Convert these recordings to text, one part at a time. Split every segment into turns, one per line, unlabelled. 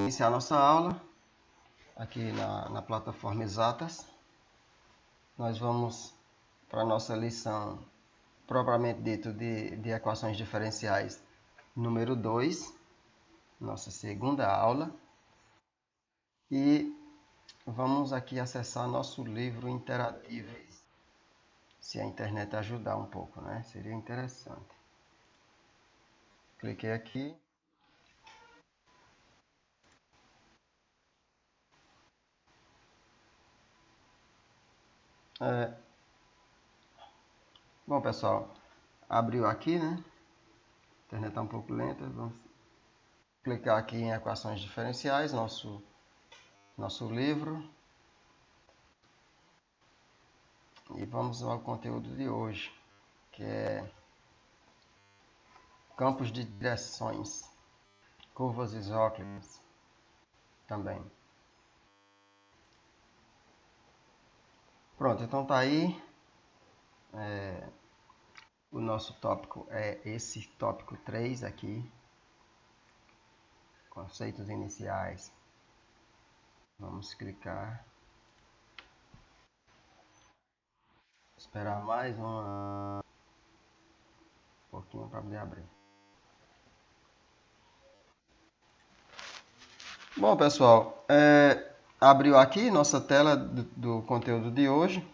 iniciar nossa aula aqui na plataforma Exatas. Nós vamos para a nossa lição propriamente dito de equações diferenciais número 2, nossa segunda aula. E vamos aqui acessar nosso livro interativo, se a internet ajudar um pouco, né? Seria interessante. Cliquei aqui. Bom, pessoal, abriu aqui, né? A internet está um pouco lenta. Vamos clicar aqui em equações diferenciais, nosso livro. E vamos ao conteúdo de hoje, que é campos de direções, curvas isóclidas também. Pronto, então tá aí. O nosso tópico é esse tópico 3 aqui. Conceitos iniciais. Vamos clicar. Esperar mais um pouquinho para poder abrir. Bom, pessoal, abriu aqui nossa tela do conteúdo de hoje.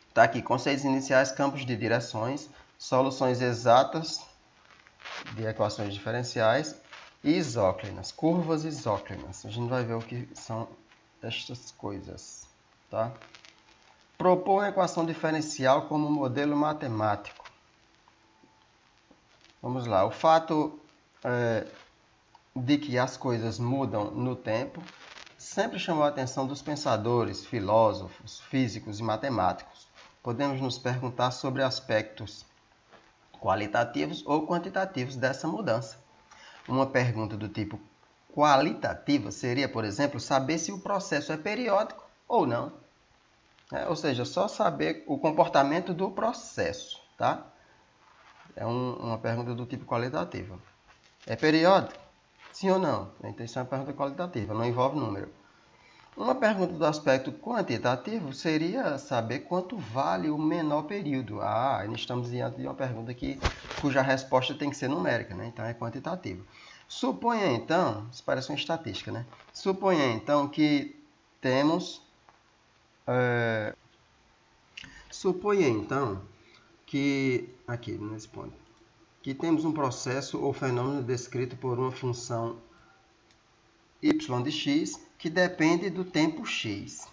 Está aqui, conceitos iniciais, campos de direções, soluções exatas de equações diferenciais e isóclinas, curvas isóclinas. A gente vai ver o que são estas coisas, tá? Propor a equação diferencial como modelo matemático. Vamos lá, o fato de que as coisas mudam no tempo sempre chamou a atenção dos pensadores, filósofos, físicos e matemáticos. Podemos nos perguntar sobre aspectos qualitativos ou quantitativos dessa mudança. Uma pergunta do tipo qualitativa seria, por exemplo, saber se o processo é periódico ou não. Ou seja, só saber o comportamento do processo, tá? É uma pergunta do tipo qualitativa. É periódico? Sim ou não? Então, isso é uma pergunta qualitativa, não envolve número. Uma pergunta do aspecto quantitativo seria saber quanto vale o menor período. Nós estamos diante de uma pergunta cuja resposta tem que ser numérica, né? Então é quantitativo. Suponha então, isso parece uma estatística, né? Suponha então que temos... Suponha então que, aqui nesse ponto, que temos um processo ou fenômeno descrito por uma função y de x que depende do tempo x,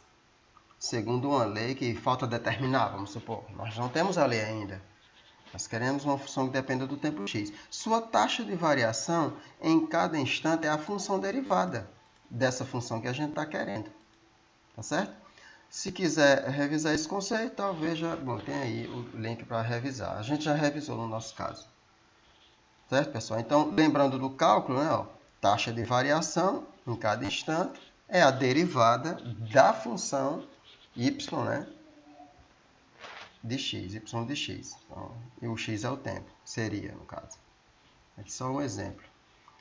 segundo uma lei que falta determinar, vamos supor. Nós não temos a lei ainda. Nós queremos uma função que dependa do tempo x. Sua taxa de variação em cada instante é a função derivada dessa função que a gente está querendo. Tá certo? Se quiser revisar esse conceito, veja, bom, tem aí o link para revisar. A gente já revisou no nosso caso. Certo, pessoal? Então, lembrando do cálculo, né, taxa de variação em cada instante é a derivada da função y, né, de x, y de x. Então, e o x é o tempo, seria, no caso. Aqui só um exemplo.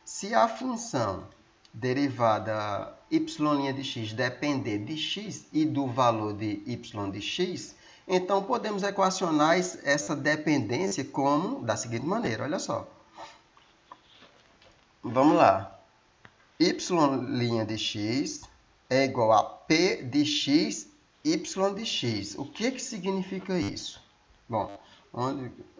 Se a função derivada y' de x depender de x e do valor de y de x, então podemos equacionar essa dependência como da seguinte maneira, olha só. Vamos lá. Y' de x é igual a P de x, y de x. O que significa isso? Bom,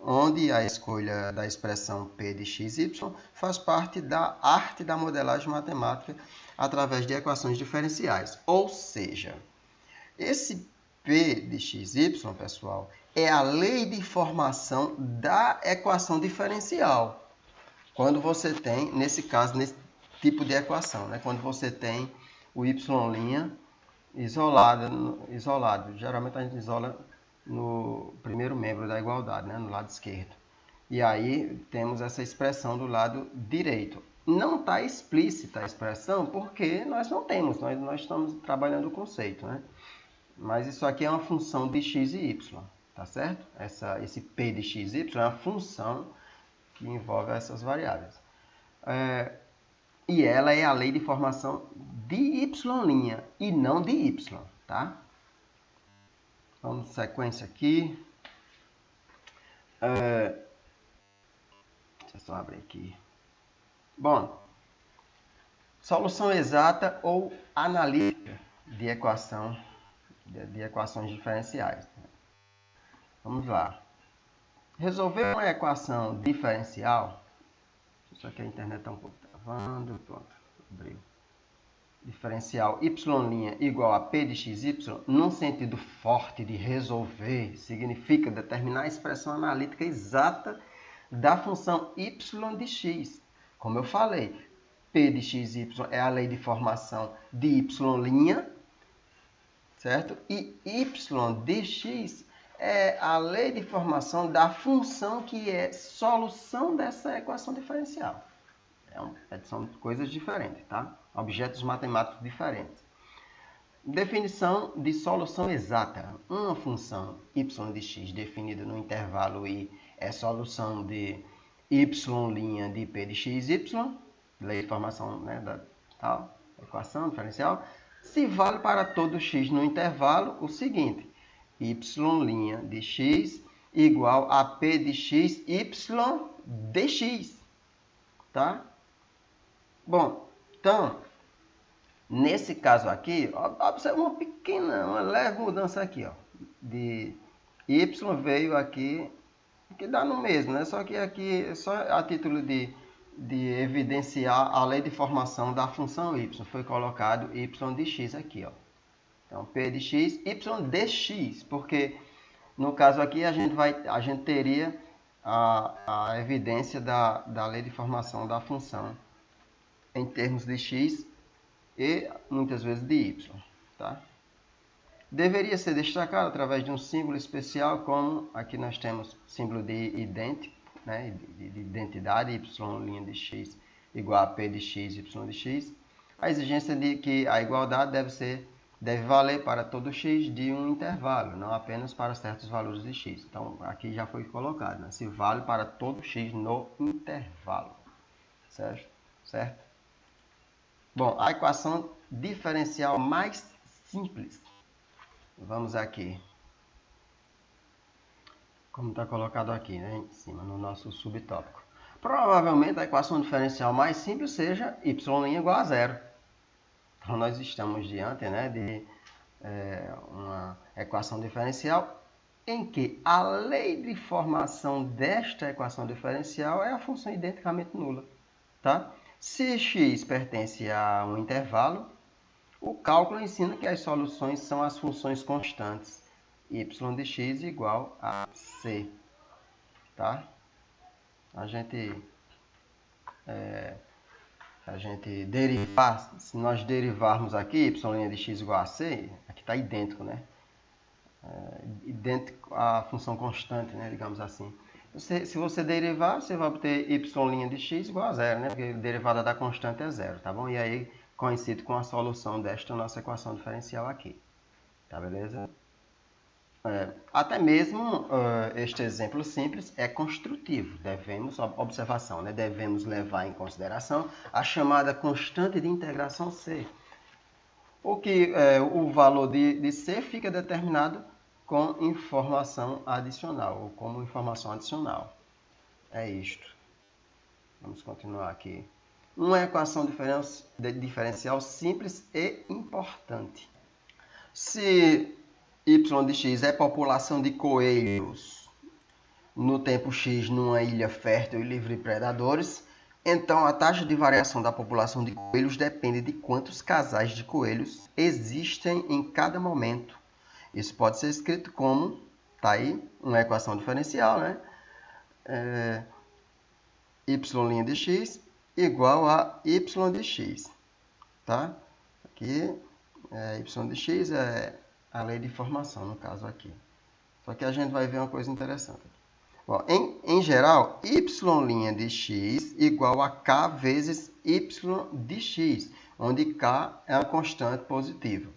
onde a escolha da expressão P de x, y faz parte da arte da modelagem matemática através de equações diferenciais. Ou seja, esse P de x, y, pessoal, é a lei de formação da equação diferencial. Quando você tem, nesse caso, nesse tipo de equação, né? Quando você tem o y' isolado. Geralmente a gente isola no primeiro membro da igualdade, né? No lado esquerdo. E aí temos essa expressão do lado direito. Não está explícita a expressão porque nós não temos, nós estamos trabalhando o conceito, né? Mas isso aqui é uma função de x e y, tá certo? Esse P de x, y é uma função que envolve essas variáveis. E ela é a lei de formação de y' e não de y, tá? Vamos sequência aqui. Deixa eu só abrir aqui. Bom, solução exata ou analítica de equações diferenciais. Vamos lá. Resolver uma equação diferencial. Só que a internet está um pouco travando. Pronto, abriu. Diferencial y' igual a p de xy, num sentido forte de resolver, significa determinar a expressão analítica exata da função y de x. Como eu falei, p de xy é a lei de formação de y', certo? E y de x é a lei de formação da função que é solução dessa equação diferencial. São coisas diferentes, tá? Objetos matemáticos diferentes. Definição de solução exata. Uma função y de x definida no intervalo i é solução de y' de p de xy, lei de formação, né, da tal equação diferencial, se vale para todo x no intervalo o seguinte: y' de x igual a p de x y de x, tá? Bom, então, nesse caso aqui, observa uma leve mudança aqui, ó, de y veio aqui, que dá no mesmo, né? Só que aqui é só a título de evidenciar a lei de formação da função y, foi colocado y de x aqui, ó. Então, p de x, y de x, porque no caso aqui a gente teria a evidência da lei de formação da função em termos de x e muitas vezes de y, tá? Deveria ser destacado através de um símbolo especial, como aqui nós temos símbolo de idêntico, né, de identidade, y' de x igual a p de x, y de x. A exigência de que a igualdade deve valer para todo x de um intervalo, não apenas para certos valores de x. Então, aqui já foi colocado, né? Se vale para todo x no intervalo, certo? Bom, a equação diferencial mais simples. Vamos aqui. Como está colocado aqui, né, em cima, no nosso subtópico. Provavelmente a equação diferencial mais simples seja y' igual a zero. Então, nós estamos diante, né, de uma equação diferencial em que a lei de formação desta equação diferencial é a função identicamente nula, tá? Se x pertence a um intervalo, o cálculo ensina que as soluções são as funções constantes y de x igual a c, tá? A gente derivar, se nós derivarmos aqui y' de x igual a c, aqui está idêntico, né? Idêntico à função constante, né? Digamos assim. Se você derivar, você vai obter y' de x igual a zero, né? Porque a derivada da constante é zero, tá bom? E aí coincide com a solução desta nossa equação diferencial aqui, tá beleza? Até mesmo este exemplo simples é construtivo. Observação, né? Devemos levar em consideração a chamada constante de integração C. O valor de C fica determinado com informação adicional, ou como informação adicional. É isto. Vamos continuar aqui. Uma equação diferencial simples e importante. Se y de x é população de coelhos no tempo x numa ilha fértil e livre de predadores, então a taxa de variação da população de coelhos depende de quantos casais de coelhos existem em cada momento. Isso pode ser escrito como, tá aí, uma equação diferencial, né? Y' de x igual a y de x, tá? Aqui, y de x é a lei de formação, no caso aqui. Só que a gente vai ver uma coisa interessante. Bom, em geral, y' de x igual a k vezes y de x, onde k é uma constante positiva.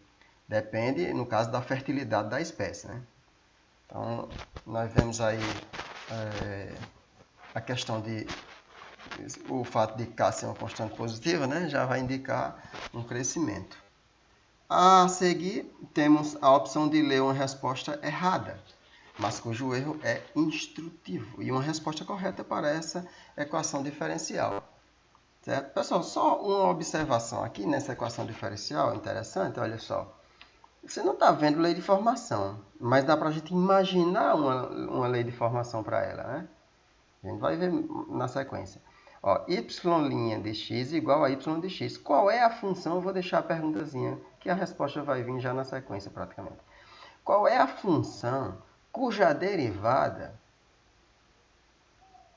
Depende, no caso, da fertilidade da espécie, né? Então, nós vemos aí a questão de o fato de K ser uma constante positiva, né, já vai indicar um crescimento. A seguir, temos a opção de ler uma resposta errada, mas cujo erro é instrutivo, e uma resposta correta para essa equação diferencial. Certo? Pessoal, só uma observação aqui nessa equação diferencial interessante, olha só. Você não está vendo lei de formação, mas dá para a gente imaginar uma lei de formação para ela, né? A gente vai ver na sequência. Ó, y' de x igual a y de x. Qual é a função? Eu vou deixar a perguntazinha, que a resposta vai vir já na sequência praticamente. Qual é a função cuja derivada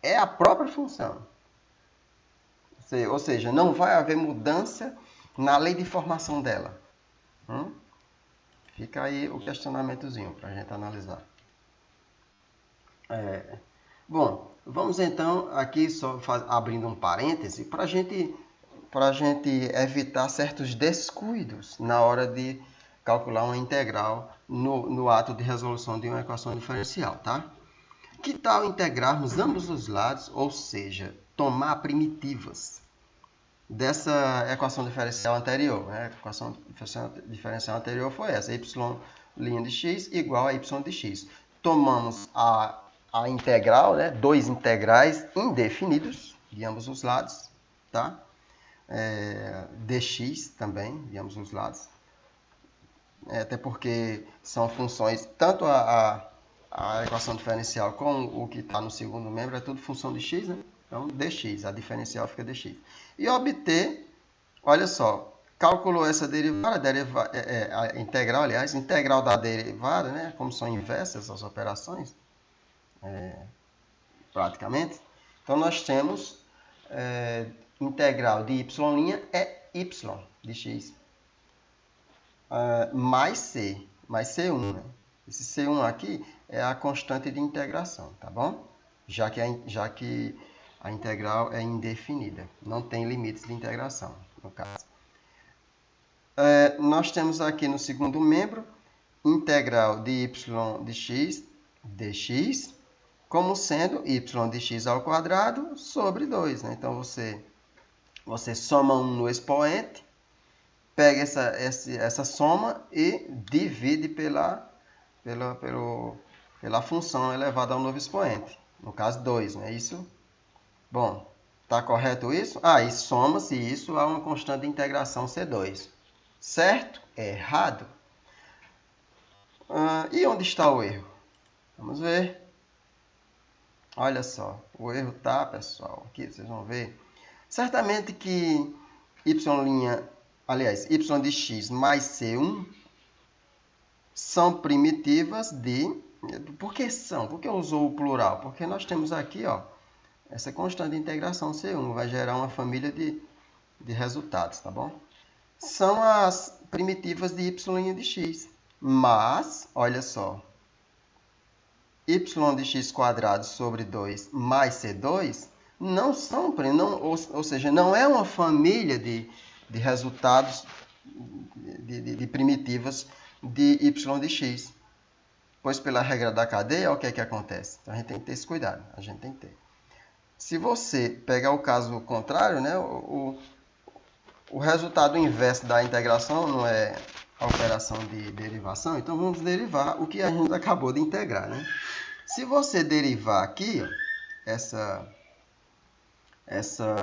é a própria função? Ou seja, não vai haver mudança na lei de formação dela. Fica aí o questionamentozinho para a gente analisar. Bom, vamos então aqui só abrindo um parêntese para a gente evitar certos descuidos na hora de calcular uma integral no ato de resolução de uma equação diferencial, tá? Que tal integrarmos ambos os lados, ou seja, tomar primitivas dessa equação diferencial anterior, né? A equação diferencial anterior foi essa, y' de x igual a y de x. Tomamos a integral, né? Dois integrais indefinidos de ambos os lados, tá? Dx também, de ambos os lados. Até porque são funções, tanto a equação diferencial como o que está no segundo membro é tudo função de x, né? Então, dx, a diferencial fica dx. E obter, olha só, calculou essa derivada, a integral, aliás, integral da derivada, né? Como são inversas as operações, praticamente. Então, nós temos integral de y' é y de x. Mais C1, né? Esse C1 aqui é a constante de integração, tá bom? Já que a integral é indefinida, não tem limites de integração, no caso. Nós temos aqui no segundo membro, integral de y de x dx, como sendo y de x ao quadrado sobre 2. Né? Então, você soma 1 no expoente, pega essa soma e divide pela função elevada ao novo expoente. No caso, 2, não é isso? Bom, está correto isso? E soma-se isso a uma constante de integração C2. Certo? Errado. E onde está o erro? Vamos ver. Olha só, o erro está, pessoal, aqui vocês vão ver. Certamente que y' de x mais C1 são primitivas de... Por que são? Por que usou o plural? Porque nós temos aqui, ó, essa constante de integração C1 vai gerar uma família de resultados, tá bom? São as primitivas de y' de x. Mas, olha só, y de x quadrado sobre 2 mais C2 não são, ou seja, não é uma família de resultados de primitivas de y de x. Pois pela regra da cadeia, o que é que acontece? Então, a gente tem que ter esse cuidado. A gente tem que ter. Se você pegar o caso contrário, né, o resultado inverso da integração não é a operação de derivação, então vamos derivar o que a gente acabou de integrar. Né? Se você derivar aqui, ó, essa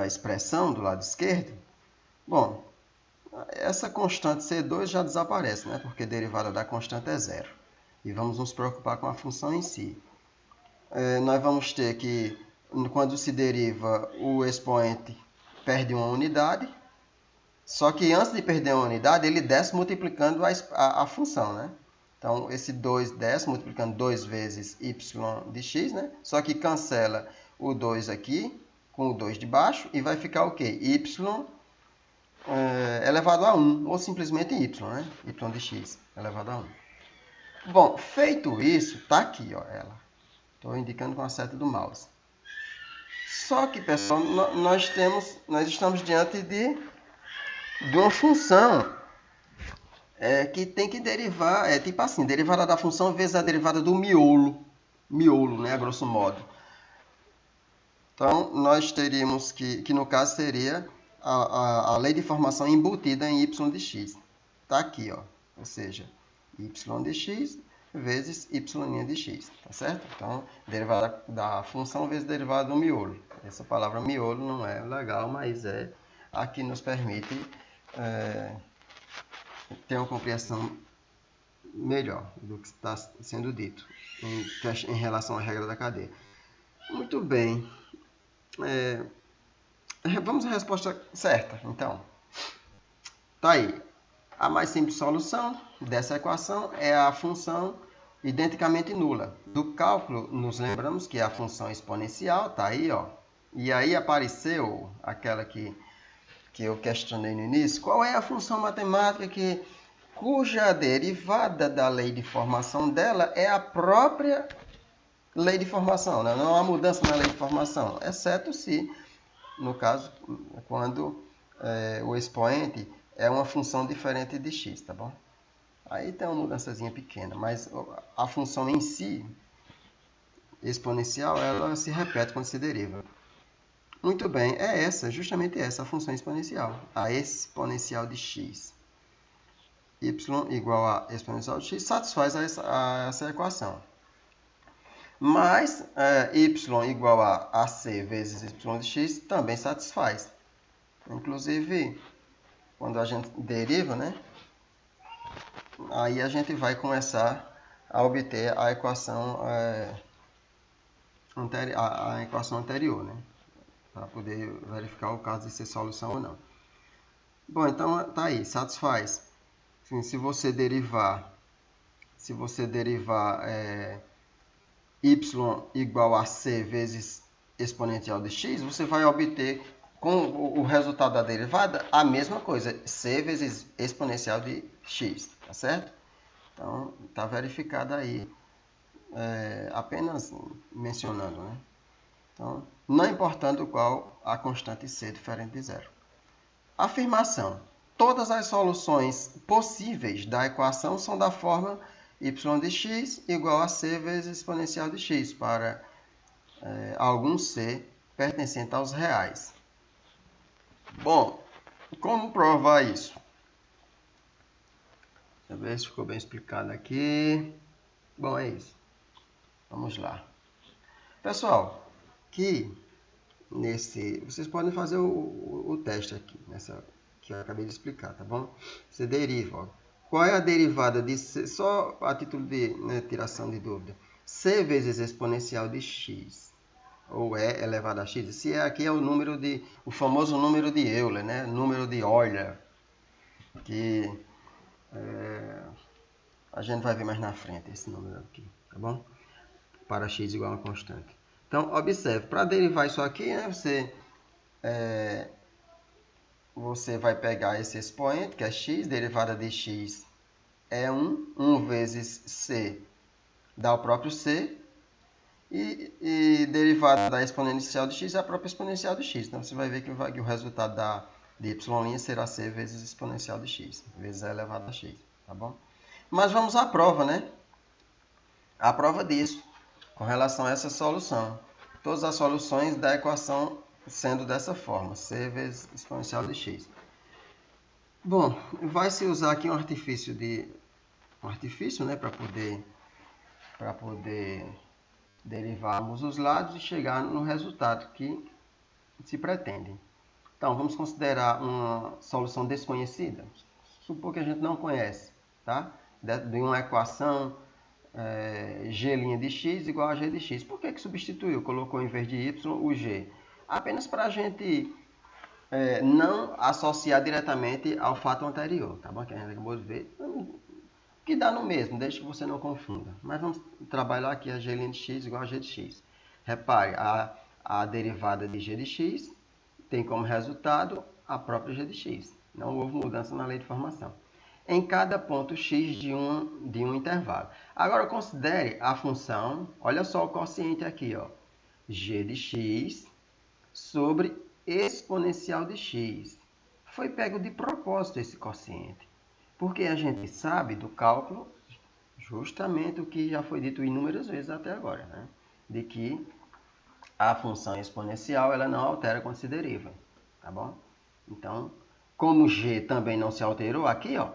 expressão do lado esquerdo, bom, essa constante C2 já desaparece, né? Porque a derivada da constante é zero. E vamos nos preocupar com a função em si. Nós vamos ter que, quando se deriva, o expoente perde uma unidade, só que antes de perder uma unidade, ele desce multiplicando a função, né? Então, esse 2 desce multiplicando 2 vezes y de x, né? Só que cancela o 2 aqui com o 2 de baixo e vai ficar o quê? Y elevado a 1, ou simplesmente y, né? Y de x elevado a 1. Bom, feito isso, está aqui, ó, ela. Estou indicando com a seta do mouse. Só que, pessoal, nós estamos diante de uma função que tem que derivar, tipo assim, derivada da função vezes a derivada do miolo, né, a grosso modo. Então, nós teríamos que no caso seria a lei de formação embutida em y de x. Está aqui, ó. Ou seja, y de x vezes y' de x, tá certo? Então, derivada da função vezes derivada do miolo. Essa palavra miolo não é legal, mas é a que nos permite ter uma compreensão melhor do que está sendo dito em relação à regra da cadeia. Muito bem. Vamos à resposta certa, então. Tá aí. A mais simples solução dessa equação é a função identicamente nula. Do cálculo, nos lembramos que é a função exponencial, tá aí, ó. E aí apareceu aquela que eu questionei no início. Qual é a função matemática cuja derivada da lei de formação dela é a própria lei de formação, né? Não há mudança na lei de formação, exceto se, no caso, quando o expoente é uma função diferente de x, tá bom? Aí tem uma mudançazinha pequena, mas a função em si, exponencial, ela se repete quando se deriva. Muito bem, é justamente essa a função exponencial, a exponencial de x. Y igual a exponencial de x satisfaz essa equação. Mas y igual a AC vezes y de x também satisfaz. Inclusive, quando a gente deriva, né? Aí a gente vai começar a obter a equação, a equação anterior, né? Para poder verificar o caso de ser solução ou não. Bom, então tá aí, satisfaz. Se você derivar y igual a c vezes exponencial de x, você vai obter com o resultado da derivada a mesma coisa, c vezes exponencial de x, tá certo? Então, está verificado aí, apenas mencionando, né? Então, não importando qual a constante c diferente de zero. Afirmação. Todas as soluções possíveis da equação são da forma y de x igual a c vezes exponencial de x para algum c pertencente aos reais. Bom, como provar isso? Deixa eu ver se ficou bem explicado aqui. Bom, é isso. Vamos lá. Pessoal, vocês podem fazer o teste aqui, que eu acabei de explicar, tá bom? Você deriva, ó. Qual é a derivada de c? Só a título de tiração de dúvida. C vezes exponencial de x, ou E elevado a x. Se aqui é o famoso número de Euler, né? Número de Euler, que a gente vai ver mais na frente esse número aqui, tá bom? Para x igual a uma constante. Então, observe, para derivar isso aqui, né, você vai pegar esse expoente, que é x, derivada de x é 1, 1 vezes c dá o próprio c, e derivada da exponencial de x é a própria exponencial de x. Então, você vai ver que o resultado de y' será c vezes exponencial de x, vezes a elevado a x, tá bom? Mas vamos à prova, né? A prova disso, com relação a essa solução. Todas as soluções da equação sendo dessa forma, c vezes exponencial de x. Bom, vai se usar aqui um artifício, né, para poder derivar ambos os lados e chegar no resultado que se pretende. Então, vamos considerar uma solução desconhecida. Supor que a gente não conhece, tá? De uma equação g' de x igual a g de x. Por que substituiu? Colocou em vez de y o g. Apenas para a gente não associar diretamente ao fato anterior, tá bom? Que a gente acabou de ver. Que dá no mesmo, desde que você não confunda. Mas vamos trabalhar aqui a g' de x igual a g de x. Repare, a derivada de g de x tem como resultado a própria g de x. Não houve mudança na lei de formação. Em cada ponto x de um intervalo. Agora, considere a função, olha só o quociente aqui, ó, g de x sobre exponencial de x. Foi pego de propósito esse quociente, porque a gente sabe do cálculo justamente o que já foi dito inúmeras vezes até agora, né? De que a função exponencial ela não altera quando se deriva, tá bom? Então, como g também não se alterou aqui, ó,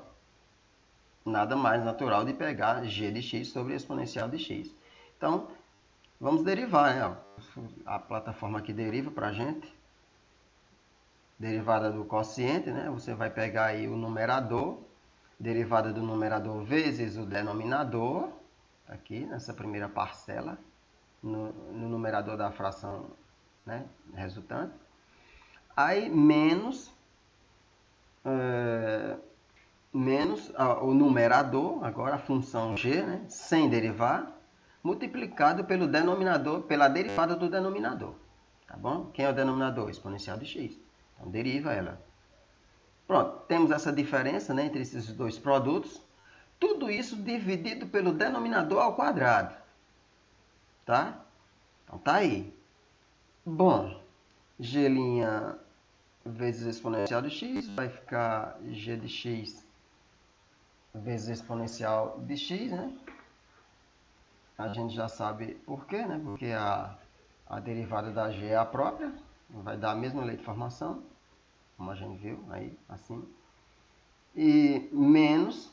nada mais natural de pegar g de x sobre a exponencial de x. Então, vamos derivar, né? A plataforma aqui deriva para a gente. Derivada do quociente, né? Você vai pegar aí o numerador, derivada do numerador vezes o denominador, aqui nessa primeira parcela, no numerador da fração, né, resultante. Aí menos o numerador, agora a função g, né, sem derivar, multiplicado pelo denominador, pela derivada do denominador. Tá bom? Quem é o denominador? Exponencial de x. Então, deriva ela. Pronto, temos essa diferença, né, entre esses dois produtos. Tudo isso dividido pelo denominador ao quadrado. Tá? Então, tá aí. Bom, g' vezes exponencial de x vai ficar g de x vezes exponencial de x, né? A gente já sabe por quê, né? Porque a derivada da g é a própria, vai dar a mesma lei de formação, como a gente viu aí, assim. E menos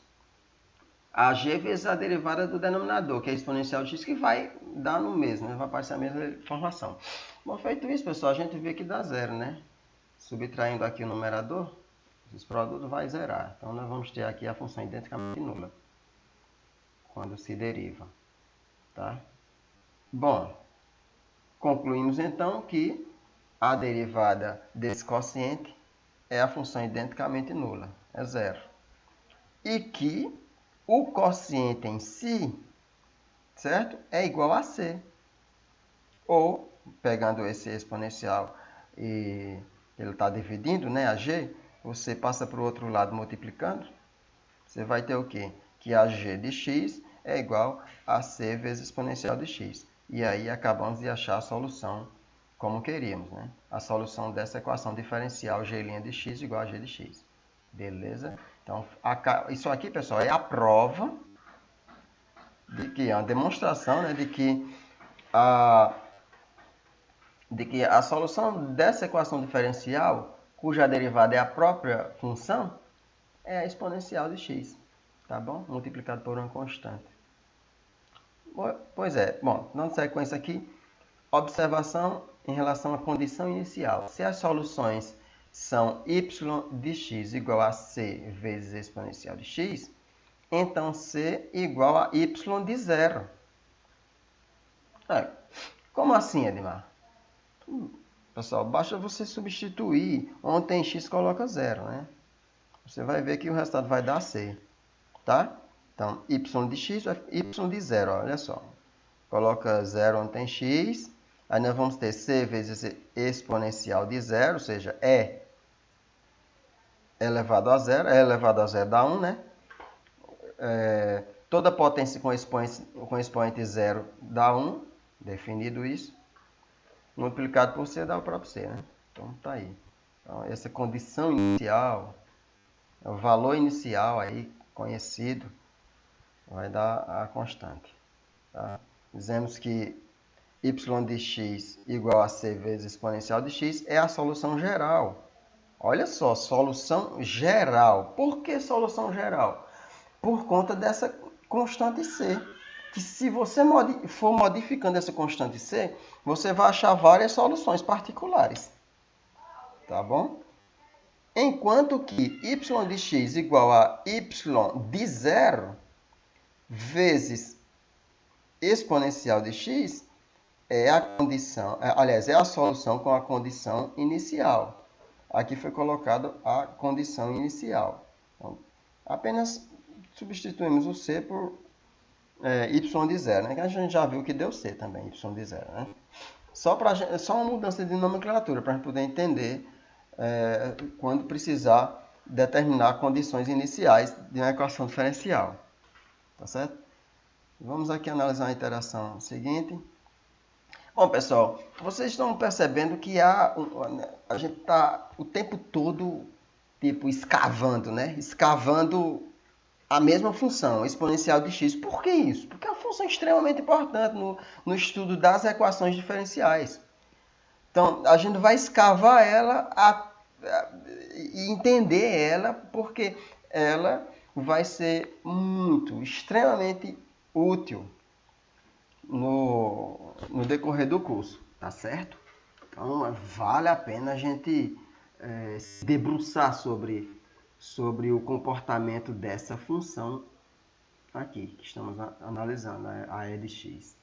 a g vezes a derivada do denominador, que é a exponencial de x, que vai dar no mesmo, né? Vai aparecer a mesma lei de formação. Bom, feito isso, pessoal, a gente vê que dá zero, né? Subtraindo aqui o numerador, esse produto vai zerar. Então, nós vamos ter aqui a função identicamente nula, quando se deriva. Tá? Bom, concluímos então que a derivada desse quociente é a função identicamente nula, é zero. E que o quociente em si, certo? É igual a c. Ou, pegando esse exponencial e ele está dividindo, né, a g, você passa para o outro lado multiplicando, você vai ter o quê? Que a g de x é igual a c vezes exponencial de x. E aí acabamos de achar a solução como queríamos, né? A solução dessa equação diferencial g' de x igual a g de x. Beleza? Então, isso aqui, pessoal, é a prova de que, a demonstração, né, de que a solução dessa equação diferencial, cuja derivada é a própria função, é a exponencial de x, tá bom? Multiplicado por uma constante. Pois é, bom, dando sequência aqui, observação em relação à condição inicial. Se as soluções são y de x igual a c vezes a exponencial de x, então c igual a y de zero. Como assim, Edmar? Pessoal, basta você substituir onde tem x, coloca zero, né? Você vai ver que o resultado vai dar c, tá? Então, y de x vai y de zero, olha só. Coloca zero onde tem x, aí nós vamos ter c vezes exponencial de zero, ou seja, e elevado a zero, e elevado a zero dá 1, né? Toda potência com expoente zero dá 1, definido isso. Multiplicado por c dá o próprio c, né? Então, tá aí. Então, essa condição inicial, o valor inicial aí conhecido, vai dar a constante. Tá? Dizemos que y de x igual a c vezes exponencial de x é a solução geral. Olha só, solução geral. Por que solução geral? Por conta dessa constante c. Que se você for modificando essa constante c, você vai achar várias soluções particulares. Tá bom? Enquanto que y de x igual a y de zero vezes exponencial de x é a condição, aliás, é a solução com a condição inicial. Aqui foi colocado a condição inicial. Então, apenas substituímos o c por y de zero, né? Que a gente já viu que deu c também, y de zero, né? Só uma mudança de nomenclatura para a gente poder entender quando precisar determinar condições iniciais de uma equação diferencial. Tá certo? Vamos aqui analisar a interação seguinte. Bom, pessoal, vocês estão percebendo que a gente está o tempo todo tipo escavando, né? Escavando a mesma função, exponencial de x. Por que isso? Porque é uma função extremamente importante no estudo das equações diferenciais. Então, a gente vai escavar ela e entender ela, porque ela vai ser extremamente útil no decorrer do curso, tá certo? Então, vale a pena a gente se debruçar sobre o comportamento dessa função aqui, que estamos analisando, a e de x,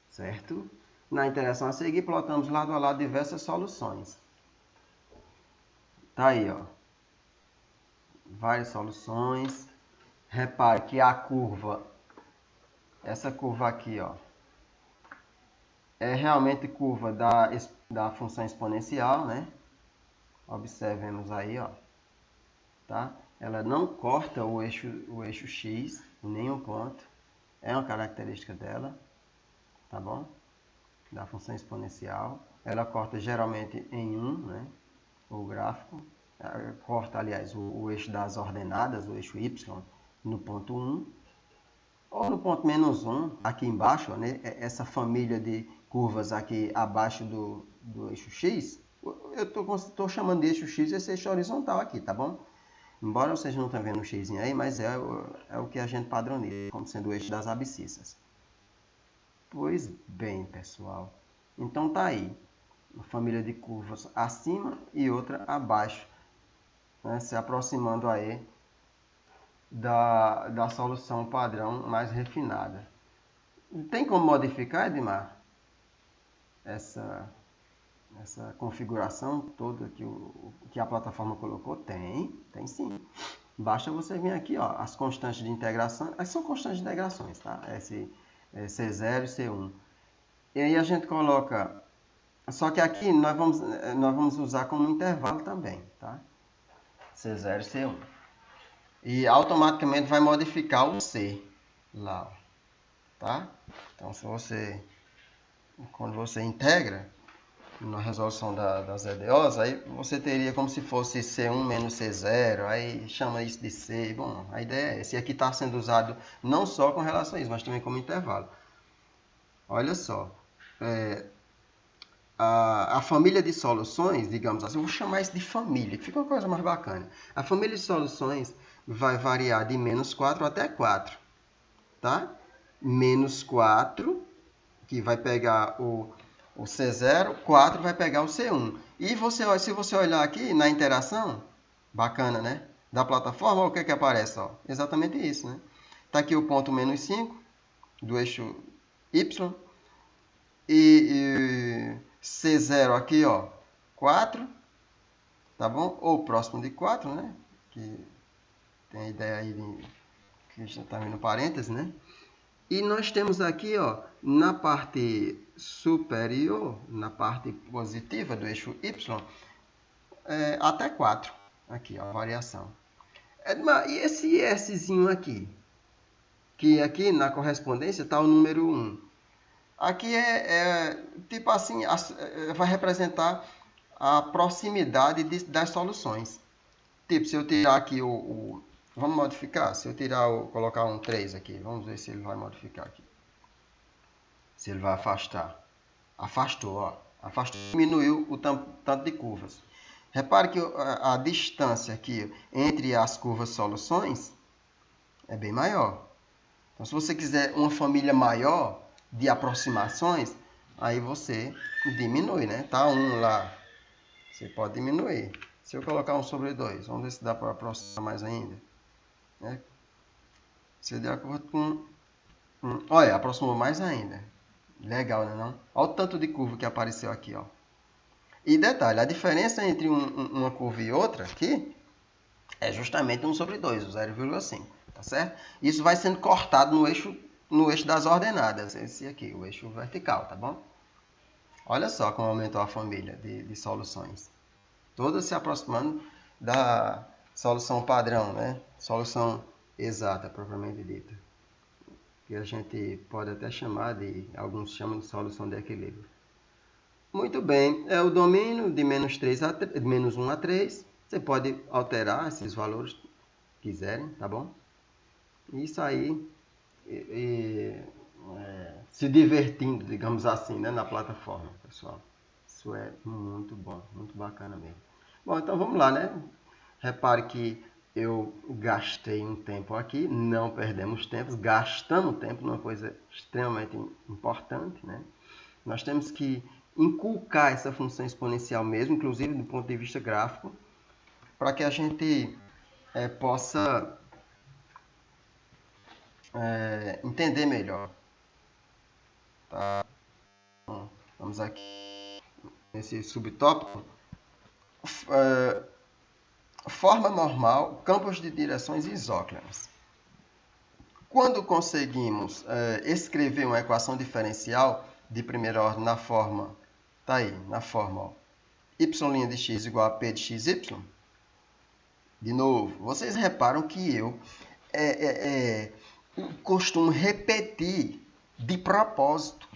certo? Na interação a seguir, plotamos lado a lado diversas soluções. Tá aí, ó. Várias soluções. Repare que a curva, essa curva aqui, ó, é realmente curva da função exponencial, né? Observemos aí, ó. Tá? Ela não corta o eixo x em nenhum ponto. É uma característica dela, tá bom? Da função exponencial. Ela corta geralmente em 1, né? O gráfico. Corta, aliás, o eixo das ordenadas, o eixo y, no ponto 1. Ou no ponto menos 1, aqui embaixo, né? Essa família de curvas aqui abaixo do eixo x. Eu estou chamando de eixo x esse eixo horizontal aqui, tá bom? Embora vocês não estão vendo um x aí, mas é o que a gente padroniza, como sendo o eixo das abscissas. Pois bem, pessoal. Então tá aí. Uma família de curvas acima e outra abaixo, né, se aproximando aí da solução padrão mais refinada. Tem como modificar, Edmar, essa configuração toda que a plataforma colocou? Tem sim. Basta você vir aqui, ó, as constantes de integração. Essas são constantes de integrações, tá? C0 e C1. E aí a gente coloca... Só que aqui nós vamos usar como intervalo também, tá? C0 e C1. E automaticamente vai modificar o C lá, ó, tá? Então, quando você integra na resolução das EDOs, aí você teria como se fosse C1 menos C0, aí chama isso de C. Bom, a ideia é essa. E aqui está sendo usado não só com relação a isso, mas também como intervalo. Olha só, a família de soluções, digamos assim, eu vou chamar isso de família, que fica uma coisa mais bacana. A família de soluções vai variar de menos 4 até 4, tá? Menos 4, que vai pegar o C0, 4 vai pegar o C1. E se você olhar aqui na interação, bacana, né? Da plataforma, o que que aparece? Ó? Exatamente isso, né? Tá aqui o ponto menos 5 do eixo Y e C0 aqui, ó, 4, tá bom? Ou próximo de 4, né? Que tem a ideia aí que já está vindo parênteses, né? E nós temos aqui, ó, na parte superior, na parte positiva do eixo Y, até 4. Aqui, ó, a variação. E esse Szinho aqui? Que aqui na correspondência está o número 1. Aqui tipo assim, vai representar a proximidade das soluções. Tipo, se eu tirar aqui vamos modificar? Se eu colocar um 3 aqui, vamos ver se ele vai modificar aqui. Se ele vai afastar. Afastou, ó. Afastou, diminuiu o tanto de curvas. Repare que a distância aqui entre as curvas soluções é bem maior. Então, se você quiser uma família maior de aproximações, aí você diminui, né? Tá 1 lá. Você pode diminuir. Se eu colocar 1 sobre 2, vamos ver se dá para aproximar mais ainda. Né? Se de acordo com... olha, aproximou mais ainda. Legal, né? Não? Olha o tanto de curva que apareceu aqui, ó. E detalhe, a diferença entre uma curva e outra aqui é justamente 1 sobre 2, o 0,5, tá certo? Isso vai sendo cortado no eixo das ordenadas, esse aqui, o eixo vertical, tá bom? Olha só como aumentou a família de soluções. Todas se aproximando da solução padrão, né? Solução exata, propriamente dita. Que a gente pode até chamar alguns chamam de solução de equilíbrio. Muito bem, é o domínio de menos 1 a 3. Você pode alterar esses valores que quiserem, tá bom? Isso aí, se divertindo, digamos assim, né, na plataforma, pessoal. Isso é muito bom, muito bacana mesmo. Bom, então vamos lá, né? Repare que eu gastei um tempo aqui, não perdemos tempo, gastamos tempo numa coisa extremamente importante, né? Nós temos que inculcar essa função exponencial mesmo, inclusive do ponto de vista gráfico, para que a gente possa entender melhor. Tá? Bom, vamos aqui nesse subtópico. Forma normal, campos de direções isóclinas. Quando conseguimos escrever uma equação diferencial de primeira ordem na forma, tá aí, na forma ó, y' de x igual a p de xy, de novo, vocês reparam que eu costumo repetir de propósito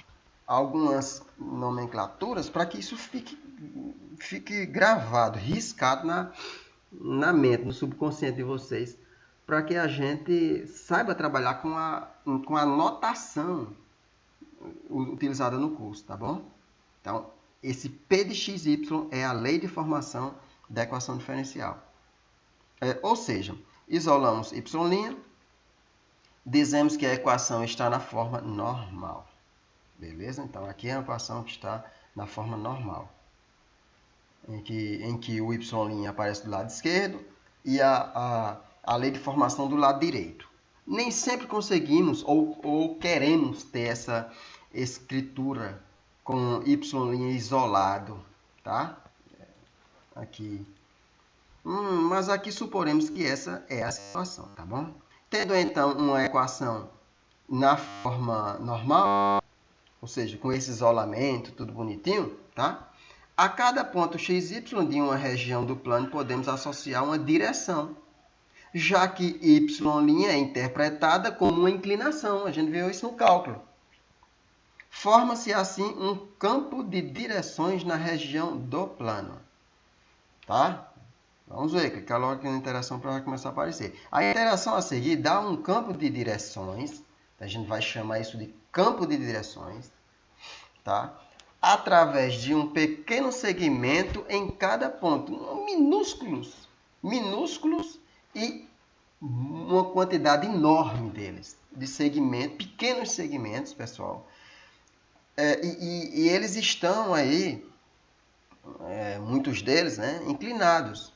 algumas nomenclaturas para que isso fique gravado, riscado na mente, no subconsciente de vocês, para que a gente saiba trabalhar com a notação utilizada no curso, tá bom? Então, esse P de xy é a lei de formação da equação diferencial. Ou seja, isolamos y', dizemos que a equação está na forma normal. Beleza? Então, aqui é a equação que está na forma normal, em que o y' aparece do lado esquerdo e a lei de formação do lado direito. Nem sempre conseguimos ou queremos ter essa escritura com y' isolado, tá? Aqui. Mas aqui suporemos que essa é a situação, tá bom? Tendo então uma equação na forma normal, ou seja, com esse isolamento, tudo bonitinho, tá? A cada ponto xy de uma região do plano podemos associar uma direção, já que y' é interpretada como uma inclinação. A gente viu isso no cálculo. Forma-se assim um campo de direções na região do plano. Tá? Vamos ver, clicar logo aqui na interação para começar a aparecer. A interação a seguir dá um campo de direções, a gente vai chamar isso de campo de direções, tá? Através de um pequeno segmento em cada ponto, minúsculos e uma quantidade enorme deles, de segmentos, pequenos segmentos, pessoal. E eles estão aí, muitos deles, né, inclinados.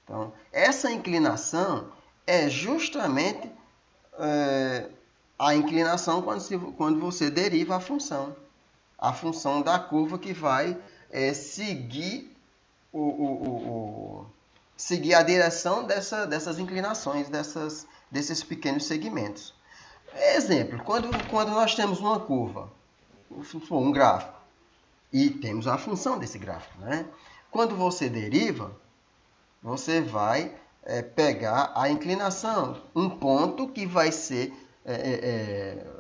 Então, essa inclinação é justamente a inclinação quando você deriva a função da curva que vai seguir seguir a direção dessas inclinações, desses pequenos segmentos. Exemplo, quando nós temos uma curva, um gráfico, e temos a função desse gráfico, né? Quando você deriva, você vai pegar a inclinação, um ponto que vai ser...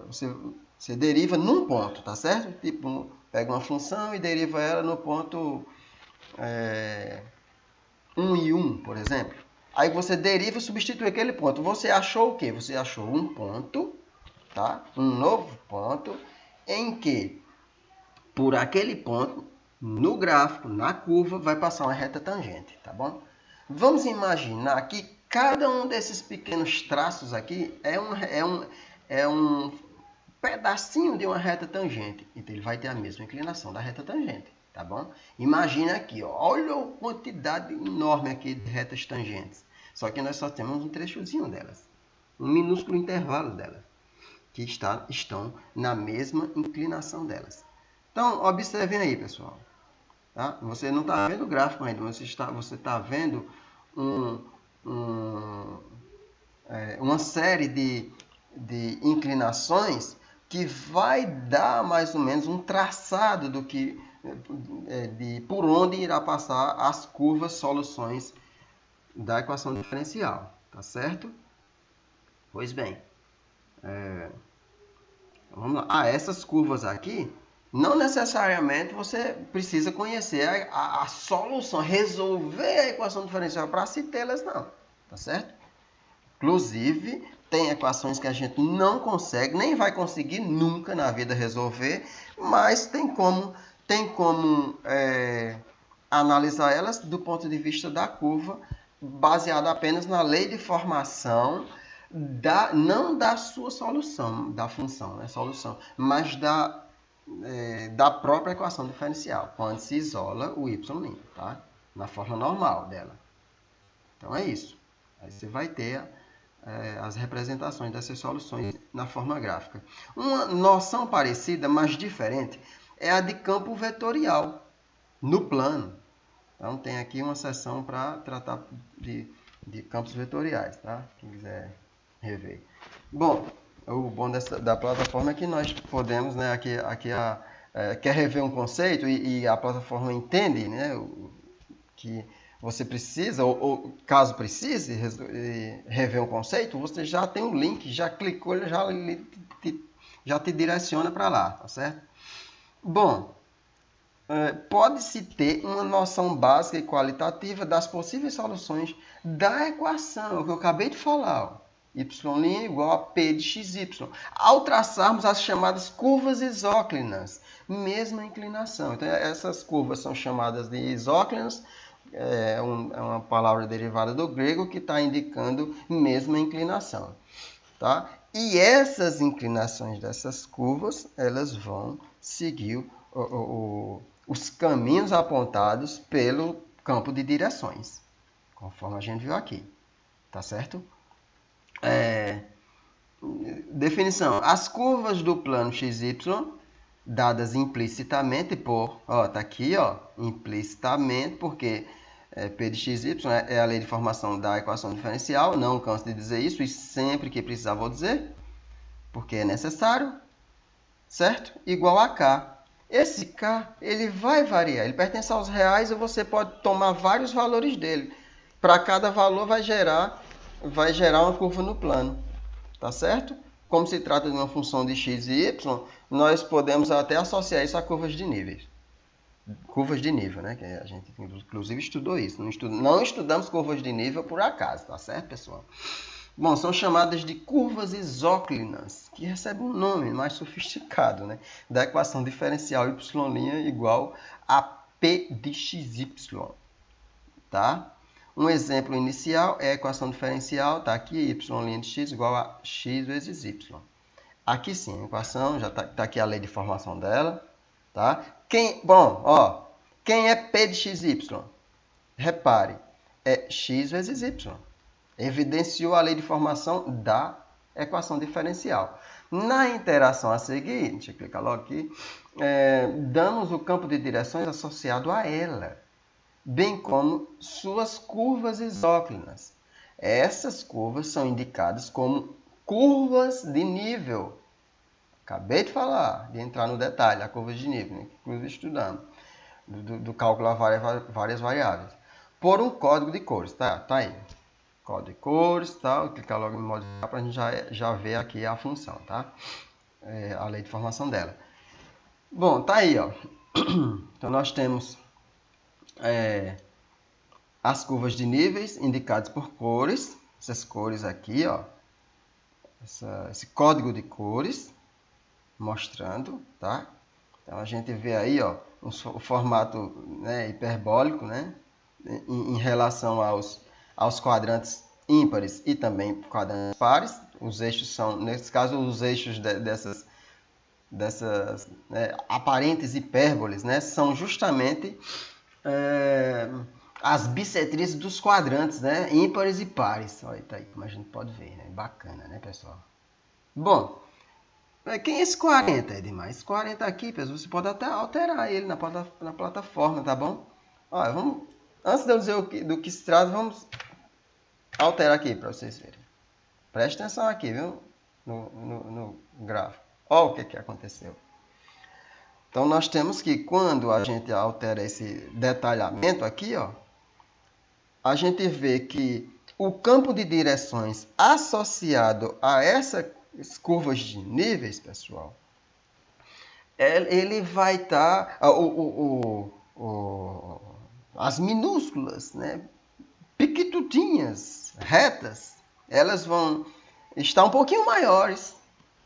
você deriva num ponto, tá certo? Tipo, pega uma função e deriva ela no ponto 1 e 1, por exemplo. Aí você deriva e substitui aquele ponto. Você achou o quê? Você achou um ponto, tá? Um novo ponto, em que, por aquele ponto, no gráfico, na curva, vai passar uma reta tangente, tá bom? Vamos imaginar que cada um desses pequenos traços aqui é um pedacinho de uma reta tangente. Então, ele vai ter a mesma inclinação da reta tangente, tá bom? Imagina aqui, ó, olha a quantidade enorme aqui de retas tangentes. Só que nós só temos um trechozinho delas, um minúsculo intervalo delas, que estão na mesma inclinação delas. Então, observem aí, pessoal. Tá? Você não está vendo o gráfico ainda, você está vendo uma série de inclinações que vai dar mais ou menos um traçado por onde irá passar as curvas soluções da equação diferencial, tá certo? Pois bem, vamos lá. Essas curvas aqui, não necessariamente você precisa conhecer a solução, resolver a equação diferencial para se tê-las, não, tá certo? Inclusive, tem equações que a gente não consegue, nem vai conseguir nunca na vida resolver, mas tem tem como analisar elas do ponto de vista da curva, baseado apenas na lei de formação, não da sua solução, da função, né, solução, mas da própria equação diferencial, quando se isola o y', tá? Na forma normal dela. Então é isso. Aí você vai ter as representações dessas soluções na forma gráfica. Uma noção parecida, mas diferente, é a de campo vetorial no plano. Então tem aqui uma seção para tratar de campos vetoriais, tá? Quem quiser rever. Bom, o bom da plataforma é que nós podemos, né, quer rever um conceito e a plataforma entende, né, que você precisa, ou caso precise rever um conceito, você já tem um link, já clicou, ele já te direciona para lá, tá certo? Bom, pode-se ter uma noção básica e qualitativa das possíveis soluções da equação, o que eu acabei de falar, ó. Y' igual a P de XY, ao traçarmos as chamadas curvas isóclinas, mesma inclinação. Então, essas curvas são chamadas de isóclinas, é uma palavra derivada do grego que está indicando mesma inclinação. Tá? E essas inclinações dessas curvas, elas vão seguir os caminhos apontados pelo campo de direções, conforme a gente viu aqui. Tá certo? Definição. As curvas do plano XY, dadas implicitamente por... tá aqui, implicitamente, porque P de XY é a lei de formação da equação diferencial. Não canso de dizer isso, e sempre que precisar vou dizer, porque é necessário, certo? Igual a K. Esse K, ele vai variar, ele pertence aos reais e você pode tomar vários valores dele. Para cada valor vai gerar uma curva no plano, tá certo? Como se trata de uma função de x e y, nós podemos até associar isso a curvas de níveis. Curvas de nível, né? Que a gente inclusive estudou isso. Não estudamos curvas de nível por acaso, tá certo, pessoal? Bom, são chamadas de curvas isóclinas, que recebem um nome mais sofisticado, né? Da equação diferencial y' igual a P de xy, tá? Um exemplo inicial é a equação diferencial, tá aqui, y' de x igual a x vezes y. Aqui sim, a equação, já tá aqui a lei de formação dela, tá? Quem é P de xy? Repare, é x vezes y. Evidenciou a lei de formação da equação diferencial. Na interação a seguir, deixa eu clicar logo aqui, damos o campo de direções associado a ela, bem como suas curvas isóclinas. Essas curvas são indicadas como curvas de nível. Acabei de falar, de entrar no detalhe, a curva de nível, né? Inclusive estudando, do cálculo a várias variáveis. Por um código de cores, tá aí. Código de cores, tá? Vou clicar logo em modificar para a gente já ver aqui a função, tá? A lei de formação dela. Bom, tá aí, ó. Então nós temos as curvas de níveis indicadas por cores, essas cores aqui, ó, esse código de cores mostrando, tá? Então a gente vê aí, ó, o formato, né, hiperbólico, né, em relação aos quadrantes ímpares e também quadrantes pares. Os eixos são, nesse caso, os eixos dessas aparentes hipérboles, né, são justamente as bissetrizes dos quadrantes, né, ímpares e pares. Olha, tá aí, como a gente pode ver, né? Bacana, né, pessoal? Bom, quem é esse 40, Edmar? Esse 40 aqui, pessoal, você pode até alterar ele na plataforma, tá bom? Olha, antes de eu dizer do que se trata, vamos alterar aqui para vocês verem. Preste atenção aqui, viu? No gráfico. Olha o que aconteceu. Então, nós temos que, quando a gente altera esse detalhamento aqui, ó, a gente vê que o campo de direções associado a essas curvas de níveis, pessoal, ele vai estar... as minúsculas, né, pequitutinhas, retas, elas vão estar um pouquinho maiores,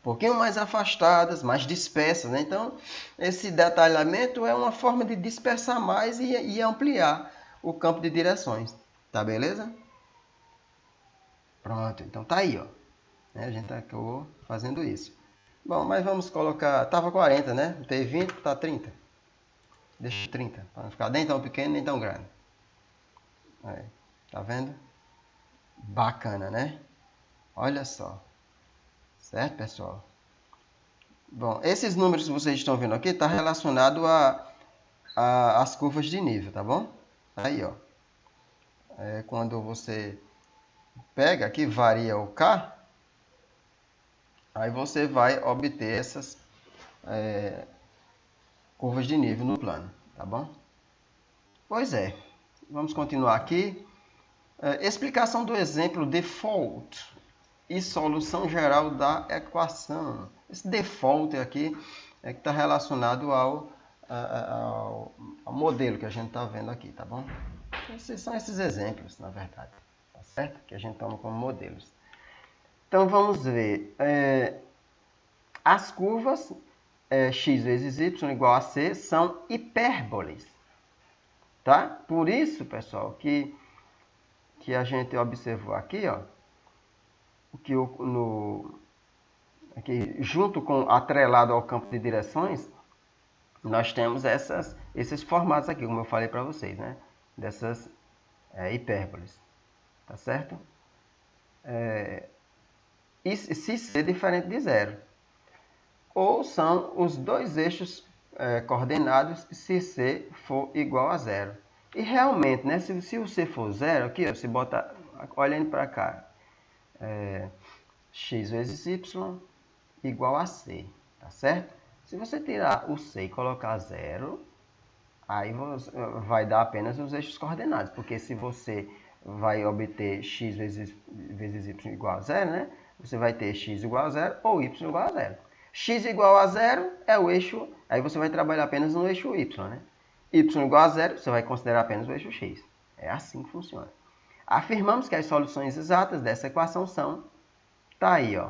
pouquinho mais afastadas, mais dispersas, né? Então, esse detalhamento é uma forma de dispersar mais e ampliar o campo de direções. Tá beleza? Pronto, então tá aí, ó. A gente acabou fazendo isso. Bom, mas vamos colocar... Tava 40, né? Tem 20, tá 30. Deixa 30, para não ficar nem tão pequeno, nem tão grande. Aí, tá vendo? Bacana, né? Olha só. Certo, pessoal? Bom, esses números que vocês estão vendo aqui tá relacionado às curvas de nível, tá bom? Aí, ó. Quando você pega aqui, varia o K, aí você vai obter essas curvas de nível no plano, tá bom? Pois é. Vamos continuar aqui. Explicação do exemplo default e solução geral da equação. Esse default aqui é que está relacionado ao modelo que a gente está vendo aqui, tá bom? Esses são esses exemplos, na verdade, tá certo? Que a gente toma como modelos. Então vamos ver. As curvas x vezes y igual a c são hipérboles, tá? Por isso, pessoal, que a gente observou aqui, ó, que aqui, junto com atrelado ao campo de direções, nós temos esses formatos aqui, como eu falei para vocês, né? Dessas hipérboles, tá certo? E se c é diferente de zero. Ou são os dois eixos coordenados se c for igual a zero. E realmente, né, se o c for zero, aqui, ó, você bota, olhando para cá, x vezes y igual a c, tá certo? Se você tirar o c e colocar zero, aí vai dar apenas os eixos coordenados, porque se você vai obter x vezes y igual a zero, né? Você vai ter x igual a zero ou y igual a zero. X igual a zero é o eixo, aí você vai trabalhar apenas no eixo y, né? Y igual a zero, você vai considerar apenas o eixo x. É assim que funciona. Afirmamos que as soluções exatas dessa equação são, tá aí, ó,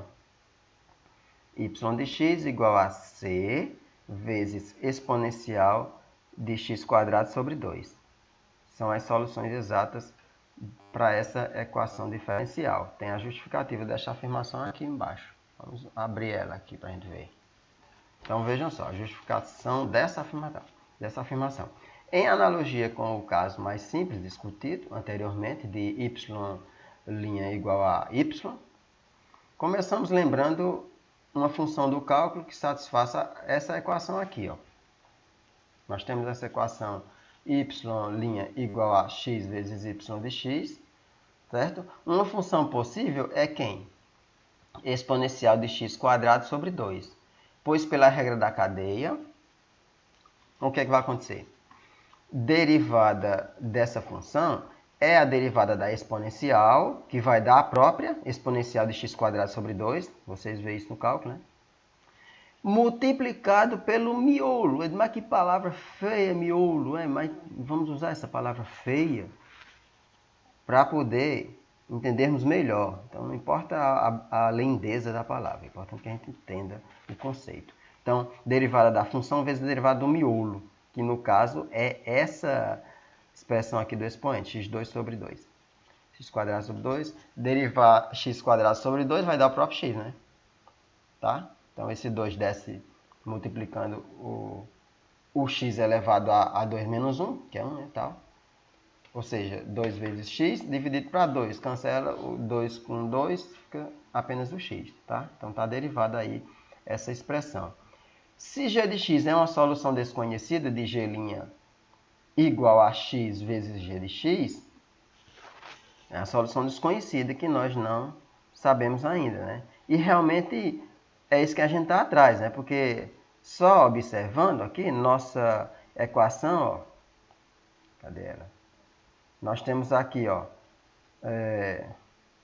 y de x igual a c vezes exponencial de x² sobre 2. São as soluções exatas para essa equação diferencial. Tem a justificativa desta afirmação aqui embaixo. Vamos abrir ela aqui para a gente ver. Então vejam só, a justificação dessa afirmação. Em analogia com o caso mais simples discutido anteriormente, de y' igual a y, começamos lembrando uma função do cálculo que satisfaça essa equação aqui, ó. Nós temos essa equação y' igual a x vezes y de x, certo? Uma função possível é quem? Exponencial de x² sobre 2. Pois pela regra da cadeia, o que é que vai acontecer? Derivada dessa função é a derivada da exponencial, que vai dar a própria exponencial de x² sobre 2. Vocês veem isso no cálculo, né? Multiplicado pelo miolo. Mas que palavra feia, miolo. Mas vamos usar essa palavra feia para poder entendermos melhor. Então, não importa a lindeza da palavra, importa que a gente entenda o conceito. Então, derivada da função vezes a derivada do miolo, que no caso é essa expressão aqui do expoente, x2 sobre 2. x² sobre 2, derivar x² sobre 2 vai dar o próprio x, né? Tá? Então, esse 2 desce multiplicando o x elevado a 2 menos 1, que é 1, né? Tal. Ou seja, 2 vezes x dividido para 2. Cancela o 2 com 2, fica apenas o x. Tá? Então, está derivada aí essa expressão. Se g de x é uma solução desconhecida de g' igual a x vezes g de x, é a solução desconhecida que nós não sabemos ainda, né? E realmente é isso que a gente está atrás, né? Porque só observando aqui nossa equação, ó, cadê ela? Nós temos aqui, ó,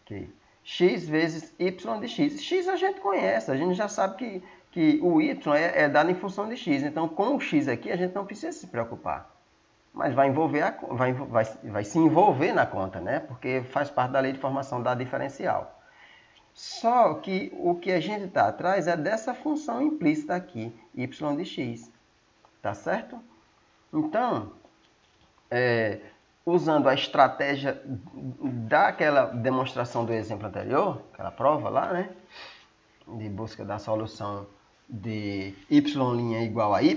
aqui, x vezes y de x. X a gente conhece, a gente já sabe que o y é dado em função de x. Então, com o x aqui, a gente não precisa se preocupar. Mas vai se envolver na conta, né? Porque faz parte da lei de formação da diferencial. Só que o que a gente está atrás é dessa função implícita aqui, y de x. Tá certo? Então, usando a estratégia daquela demonstração do exemplo anterior, aquela prova lá, né? De busca da solução de y' igual a y,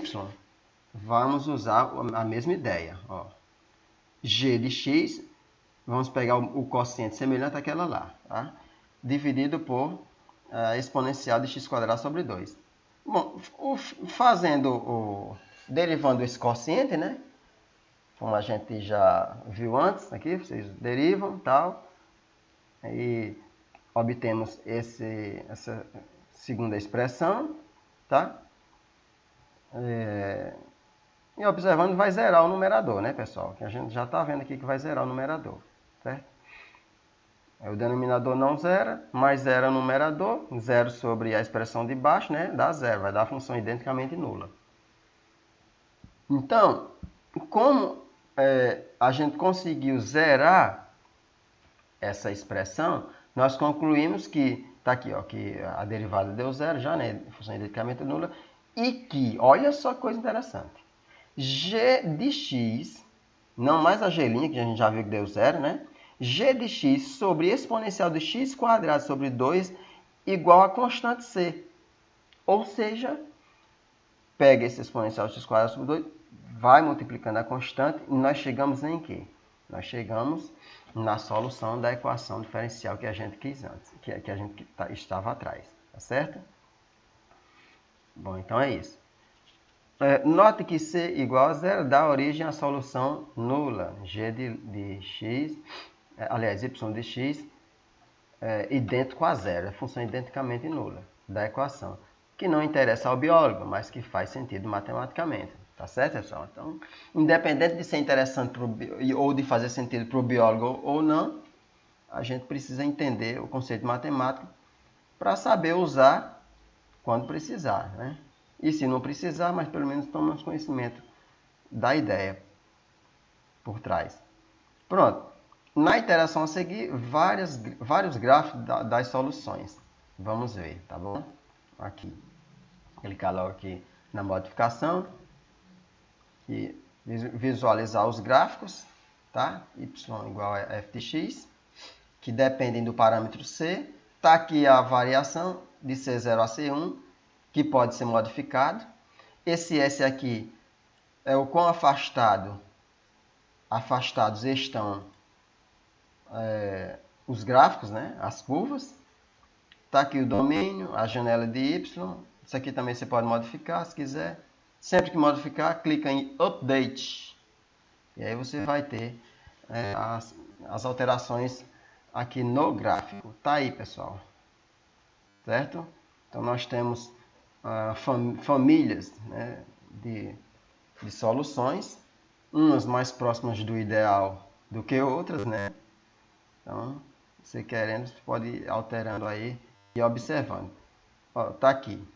vamos usar a mesma ideia. Ó. G de x, vamos pegar o quociente semelhante àquela lá, tá? Dividido por exponencial de x² sobre 2. Bom, derivando esse quociente, né? Como a gente já viu antes, aqui vocês derivam, tal, e obtemos essa segunda expressão, tá? E observando, vai zerar o numerador, né, pessoal? Que a gente já está vendo aqui que vai zerar o numerador, certo? O denominador não zera, mas zera o numerador, zero sobre a expressão de baixo, né, dá zero, vai dar a função identicamente nula. Então, como a gente conseguiu zerar essa expressão, nós concluímos que, está aqui, ó, que a derivada deu zero já, né, função identicamente nula, e que, olha só que coisa interessante, g de x, não mais a g', que a gente já viu que deu zero, né, g de x sobre exponencial de x² sobre 2 igual a constante c. Ou seja, pega esse exponencial de x² sobre 2, vai multiplicando a constante e nós chegamos em quê? Nós chegamos na solução da equação diferencial que a gente quis antes, que a gente estava atrás, tá certo? Bom, então é isso. Note que c igual a zero dá origem à solução nula, g de x, aliás, y de x idêntico a zero, é função identicamente nula da equação, que não interessa ao biólogo, mas que faz sentido matematicamente. Tá certo, pessoal? Então, independente de ser interessante ou de fazer sentido para o biólogo ou não, a gente precisa entender o conceito matemático para saber usar quando precisar, né? E se não precisar, mas pelo menos tomamos conhecimento da ideia por trás. Pronto. Na interação a seguir, vários gráficos das soluções. Vamos ver, tá bom? Aqui. Clicar logo aqui na modificação. E visualizar os gráficos, tá? Y igual a f de x, que dependem do parâmetro c. Está aqui a variação de C0 a C1, que pode ser modificado. Esse S aqui é o quão afastados estão os gráficos, né? As curvas. Está aqui o domínio, a janela de y. Isso aqui também você pode modificar, se quiser. Sempre que modificar, clica em Update. E aí você vai ter as alterações aqui no gráfico. Tá aí, pessoal. Certo? Então, nós temos famílias, né, de soluções. Umas mais próximas do ideal do que outras, né? Então, você querendo, você pode ir alterando aí e observando. Ó, tá aqui.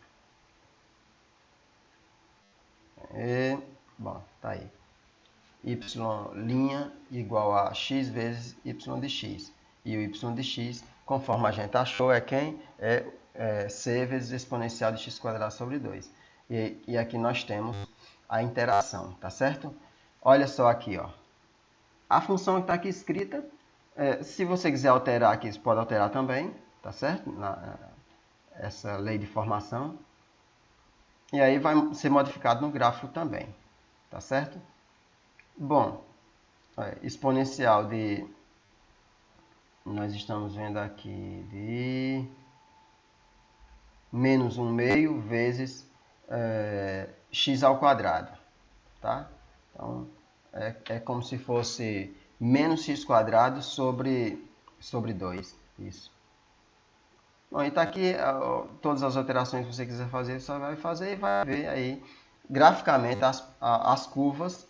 Bom, tá aí. Y' igual a x vezes y de x. E o y de x, conforme a gente achou, é quem? É c vezes exponencial de x² sobre 2. E aqui nós temos a interação, tá certo? Olha só aqui, ó. A função que está aqui escrita, se você quiser alterar aqui, você pode alterar também, tá certo? Essa lei de formação. E aí vai ser modificado no gráfico também, tá certo? Bom, exponencial de... Nós estamos vendo aqui de menos 1/2 vezes x ao quadrado, tá? Então, é como se fosse menos x² sobre 2, isso. Bom, e está aqui todas as alterações que você quiser fazer, você vai fazer e vai ver aí graficamente as curvas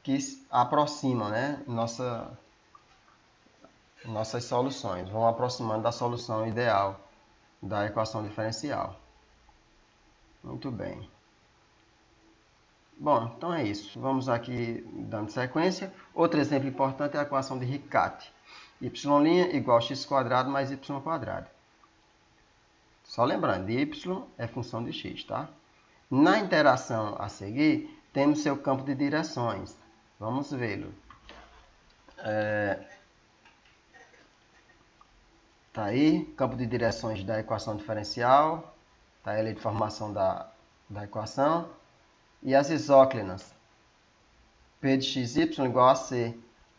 que aproximam, né, nossas soluções, vão aproximando da solução ideal da equação diferencial. Muito bem. Bom, então é isso. Vamos aqui dando sequência. Outro exemplo importante é a equação de Riccati. Y' igual a x² mais y². Só lembrando, de y é função de x, tá? Na interação a seguir, temos seu campo de direções. Vamos vê-lo. Tá aí, campo de direções da equação diferencial. Tá aí a lei de formação da equação. E as isóclinas. P de xy igual a c.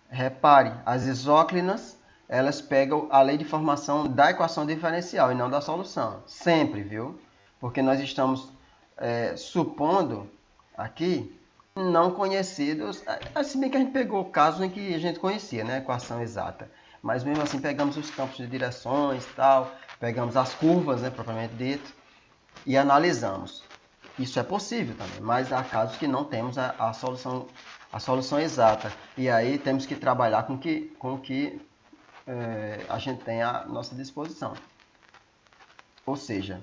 Repare, as isóclinas, elas pegam a lei de formação da equação diferencial e não da solução. Sempre, viu? Porque nós estamos supondo aqui não conhecidos, se bem que a gente pegou casos em que a gente conhecia, né? Equação exata. Mas mesmo assim pegamos os campos de direções, tal, pegamos as curvas, né, propriamente dito, e analisamos. Isso é possível também, mas há casos que não temos a solução exata. E aí temos que trabalhar com o que a gente tem à nossa disposição. Ou seja,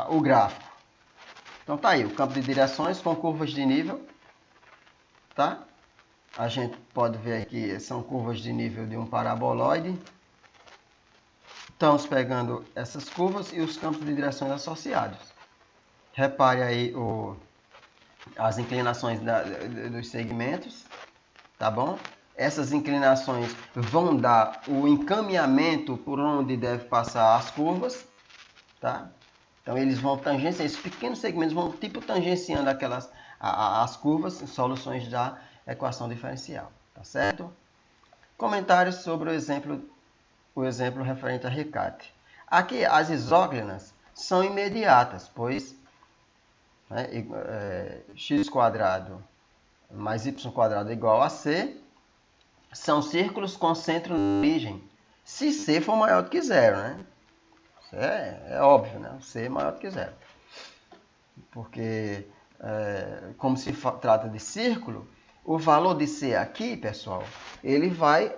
o gráfico. Então tá aí, o campo de direções com curvas de nível, tá? A gente pode ver aqui, são curvas de nível de um paraboloide. Estamos pegando essas curvas e os campos de direções associados. Repare aí as inclinações dos segmentos, tá bom? Essas inclinações vão dar o encaminhamento por onde deve passar as curvas, tá? Então eles vão tangenciando, esses pequenos segmentos vão tipo tangenciando as curvas, soluções da equação diferencial, tá certo? Comentários sobre o exemplo referente a Riccati. Aqui as isóclinas são imediatas, pois x² mais y² igual a c são círculos com centro na origem, se c for maior do que zero, né? Isso é óbvio, né? O c é maior do que zero. Porque, como se trata de círculo, o valor de c aqui, pessoal, ele vai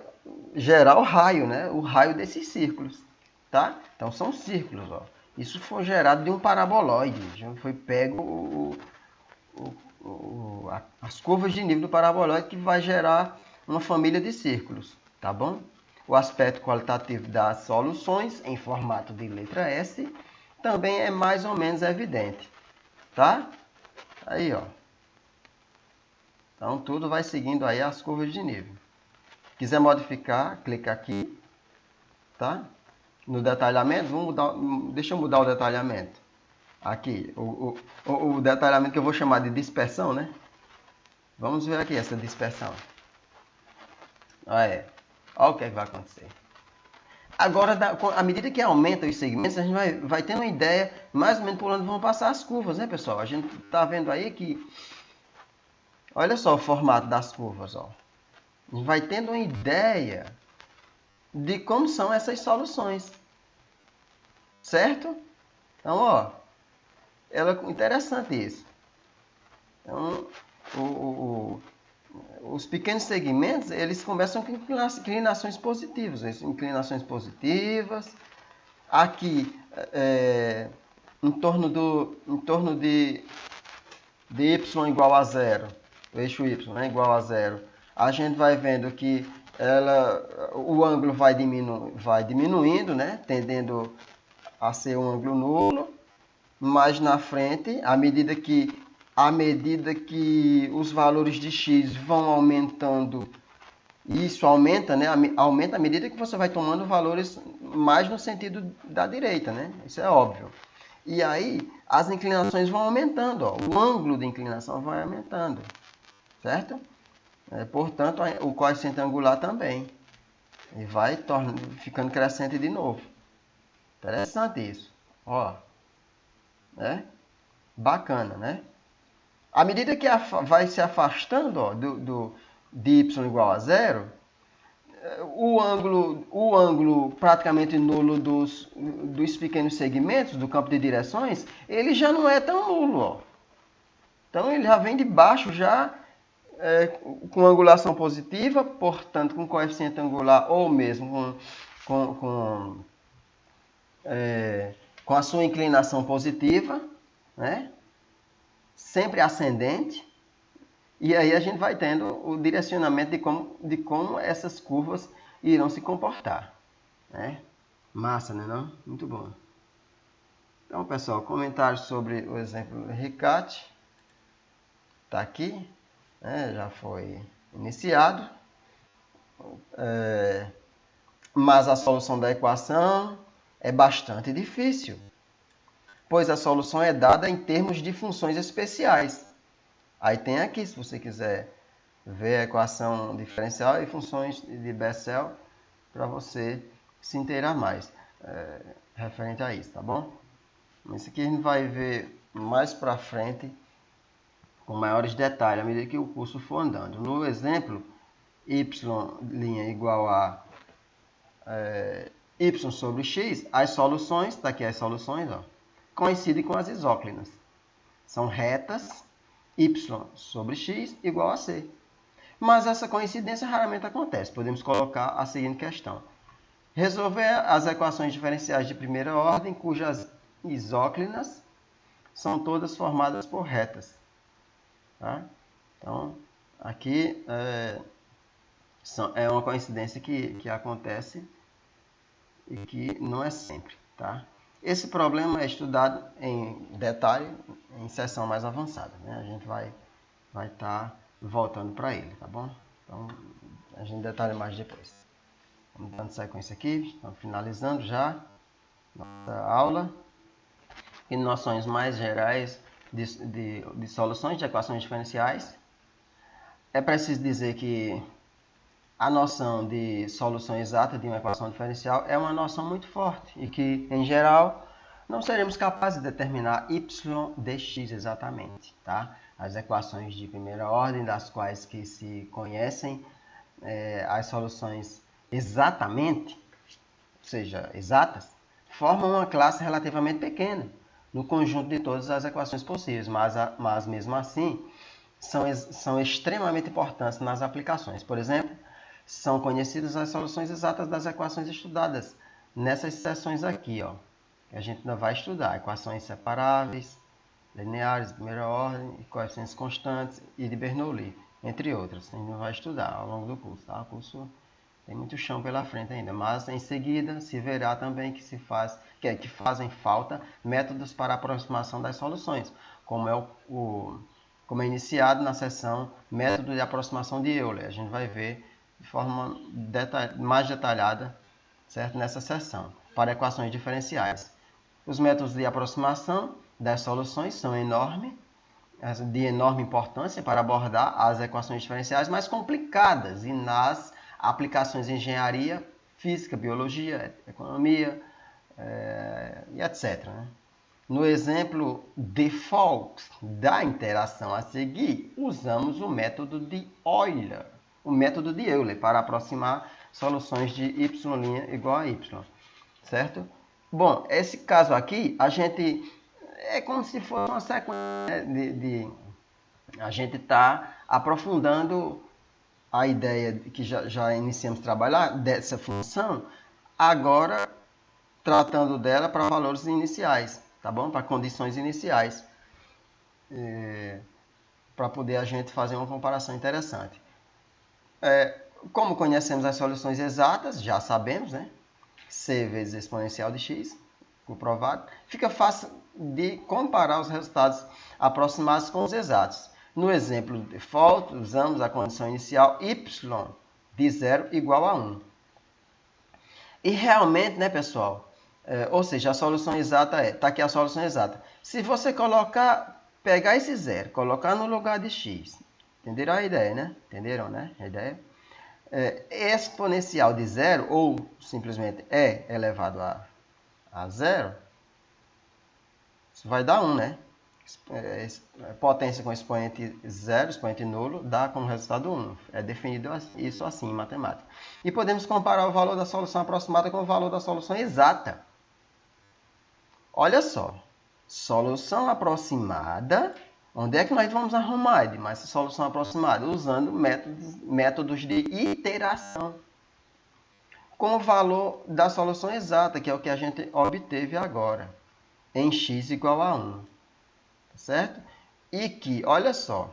gerar o raio, né? O raio desses círculos, tá? Então, são círculos, ó. Isso foi gerado de um paraboloide. Já foi pego as curvas de nível do paraboloide que vai gerar uma família de círculos, tá bom? O aspecto qualitativo das soluções em formato de letra S também é mais ou menos evidente, tá? Aí, ó. Então, tudo vai seguindo aí as curvas de nível. Quiser modificar, clica aqui, tá? No detalhamento, deixa eu mudar o detalhamento. Aqui, o detalhamento que eu vou chamar de dispersão, né? Vamos ver aqui essa dispersão. Olha o que vai acontecer. Agora, à medida que aumenta os segmentos, a gente vai tendo uma ideia mais ou menos por onde vão passar as curvas, né, pessoal? A gente está vendo aí que... Olha só o formato das curvas, ó. A gente vai tendo uma ideia de como são essas soluções. Certo? Então, ó, interessante isso. Então, os pequenos segmentos, eles começam com inclinações positivas. Inclinações positivas. Aqui, em torno de y igual a zero, o eixo y, né, igual a zero, a gente vai vendo que o ângulo vai diminuindo, né, tendendo a ser um ângulo nulo. Mas na frente, à medida que os valores de x vão aumentando, isso aumenta, né? Aumenta à medida que você vai tomando valores mais no sentido da direita, né? Isso é óbvio. E aí, as inclinações vão aumentando, ó. O ângulo de inclinação vai aumentando, certo? Portanto, o coeficiente angular também. E vai ficando crescente de novo. Interessante isso. Ó. Né? Bacana, né? À medida que vai se afastando, ó, de y igual a zero, o ângulo praticamente nulo dos pequenos segmentos do campo de direções, ele já não é tão nulo, ó. Então ele já vem de baixo já com angulação positiva, portanto com coeficiente angular ou mesmo com a sua inclinação positiva, né? Sempre ascendente, e aí a gente vai tendo o direcionamento de como essas curvas irão se comportar, né? Massa, né não? Muito bom. Então, pessoal, comentários sobre o exemplo de Riccati. Está aqui, né? Já foi iniciado. Mas a solução da equação é bastante difícil, pois a solução é dada em termos de funções especiais. Aí tem aqui, se você quiser ver a equação diferencial e funções de Bessel, para você se inteirar mais referente a isso, tá bom? Isso aqui a gente vai ver mais para frente com maiores detalhes à medida que o curso for andando. No exemplo, y' igual a y sobre x, as soluções, está aqui as soluções, ó, coincidem com as isóclinas. São retas y sobre x igual a c. Mas essa coincidência raramente acontece. Podemos colocar a seguinte questão. Resolver as equações diferenciais de primeira ordem, cujas isóclinas são todas formadas por retas. Tá? Então, aqui é uma coincidência que acontece e que não é sempre. Tá? Esse problema é estudado em detalhe em sessão mais avançada. Né? A gente vai estar voltando para ele, tá bom? Então, a gente detalha mais depois. Vamos dando sequência aqui, estamos finalizando já nossa aula. E noções mais gerais de soluções de equações diferenciais. É preciso dizer que a noção de solução exata de uma equação diferencial é uma noção muito forte e que, em geral, não seremos capazes de determinar y de x exatamente. Tá? As equações de primeira ordem, das quais que se conhecem as soluções exatamente, ou seja, exatas, formam uma classe relativamente pequena no conjunto de todas as equações possíveis, mas mesmo assim são extremamente importantes nas aplicações. Por exemplo, são conhecidas as soluções exatas das equações estudadas nessas seções aqui, ó, que a gente ainda vai estudar. Equações separáveis, lineares de primeira ordem, coeficientes constantes e de Bernoulli, entre outras. A gente vai estudar ao longo do curso. Tá? O curso tem muito chão pela frente ainda, mas em seguida se verá também que fazem falta métodos para aproximação das soluções, como é iniciado na seção método de aproximação de Euler. A gente vai ver de forma mais detalhada, certo? Nessa seção, para equações diferenciais. Os métodos de aproximação das soluções são de enorme importância para abordar as equações diferenciais mais complicadas e nas aplicações em engenharia, física, biologia, economia e etc. Né? No exemplo default da interação a seguir, usamos o método de Euler, para aproximar soluções de y' igual a y, certo? Bom, esse caso aqui, a gente é como se fosse uma sequência a gente está aprofundando a ideia que já iniciamos a trabalhar dessa função, agora tratando dela para valores iniciais, tá bom? Para condições iniciais, para poder a gente fazer uma comparação interessante. Como conhecemos as soluções exatas, já sabemos, né? C vezes exponencial de x, comprovado, fica fácil de comparar os resultados aproximados com os exatos. No exemplo do default, usamos a condição inicial y de 0 igual a 1. E realmente, né, pessoal? Ou seja, a solução exata está aqui a solução exata. Se você pegar esse 0, colocar no lugar de x, entenderam a ideia, né? Entenderam, né? A ideia? Exponencial de 0, ou simplesmente e elevado a 0, isso vai dar 1, né? Potência com expoente 0, expoente nulo, dá como resultado 1. É definido isso assim em matemática. E podemos comparar o valor da solução aproximada com o valor da solução exata. Olha só, solução aproximada, onde é que nós vamos arrumar essa solução aproximada? Usando métodos de iteração, com o valor da solução exata, que é o que a gente obteve agora, em x igual a 1. Certo? E que, olha só,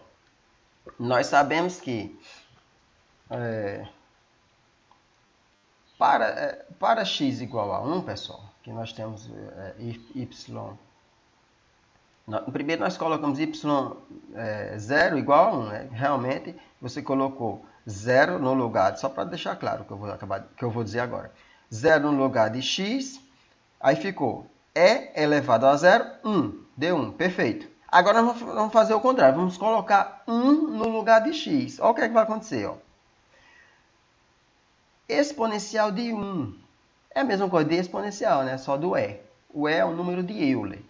nós sabemos que Para x igual a 1, pessoal, que nós temos y... Primeiro nós colocamos y0 igual a 1, né? Realmente você colocou 0 no lugar, só para deixar claro que eu vou dizer agora. 0 no lugar de x, aí ficou e elevado a 0, 1. Deu 1, perfeito. Agora nós vamos fazer o contrário, vamos colocar 1 no lugar de x. Olha o que, que vai acontecer, ó. Exponencial de 1 é a mesma coisa de exponencial, né? Só do e. O e é o número de Euler.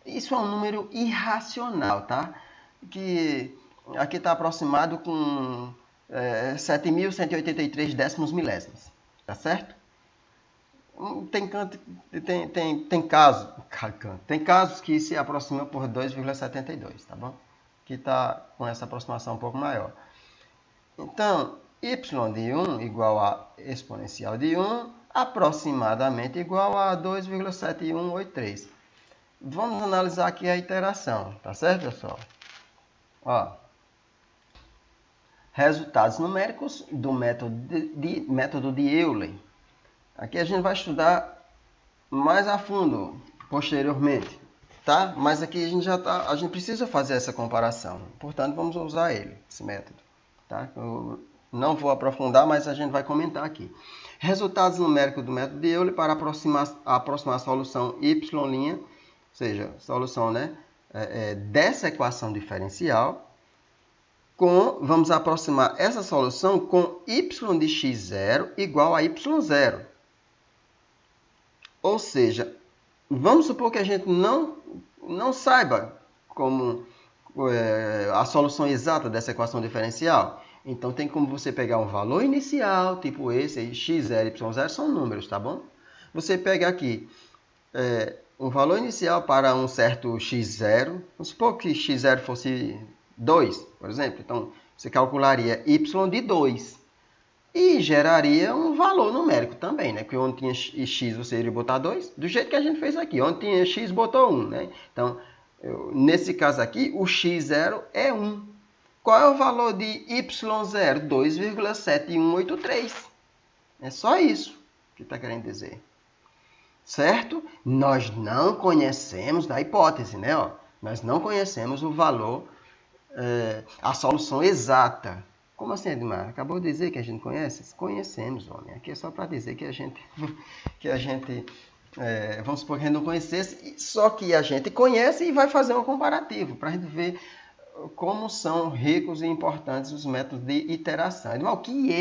Isso é um número irracional, tá? Que aqui está aproximado com 7.183 décimos milésimos, tá certo? Tem casos que se aproximam por 2,72, tá bom? Que está com essa aproximação um pouco maior. Então, y de 1 igual a exponencial de 1, aproximadamente igual a 2,7183. Vamos analisar aqui a iteração, tá certo, pessoal? Ó, resultados numéricos do método de Euler. Aqui a gente vai estudar mais a fundo posteriormente, tá? Mas aqui a gente precisa fazer essa comparação. Portanto, vamos usar esse método, tá? Eu não vou aprofundar, mas a gente vai comentar aqui. Resultados numéricos do método de Euler para aproximar a solução y', ou seja, solução, né, dessa equação diferencial, vamos aproximar essa solução com y de x0 igual a y0. Ou seja, vamos supor que a gente não saiba como a solução exata dessa equação diferencial. Então, tem como você pegar um valor inicial, tipo esse aí, x0 e y0 são números, tá bom? Você pega aqui um valor inicial para um certo x0. Vamos supor que x0 fosse 2, por exemplo. Então, você calcularia y de 2. E geraria um valor numérico também, né? Porque onde tinha x você iria botar 2, do jeito que a gente fez aqui. Onde tinha x, botou 1, né? Então, nesse caso aqui, o x0 é 1. Qual é o valor de y0? 2,7183. É só isso que está querendo dizer. Certo? Nós não conhecemos da hipótese, né? Ó, nós não conhecemos o valor, a solução exata. Como assim, Edmar? Acabou de dizer que a gente conhece? Conhecemos, homem. Aqui é só para dizer que a gente vamos supor que a gente não conhecesse, só que a gente conhece e vai fazer um comparativo, para a gente ver como são ricos e importantes os métodos de iteração. Edmar, o que é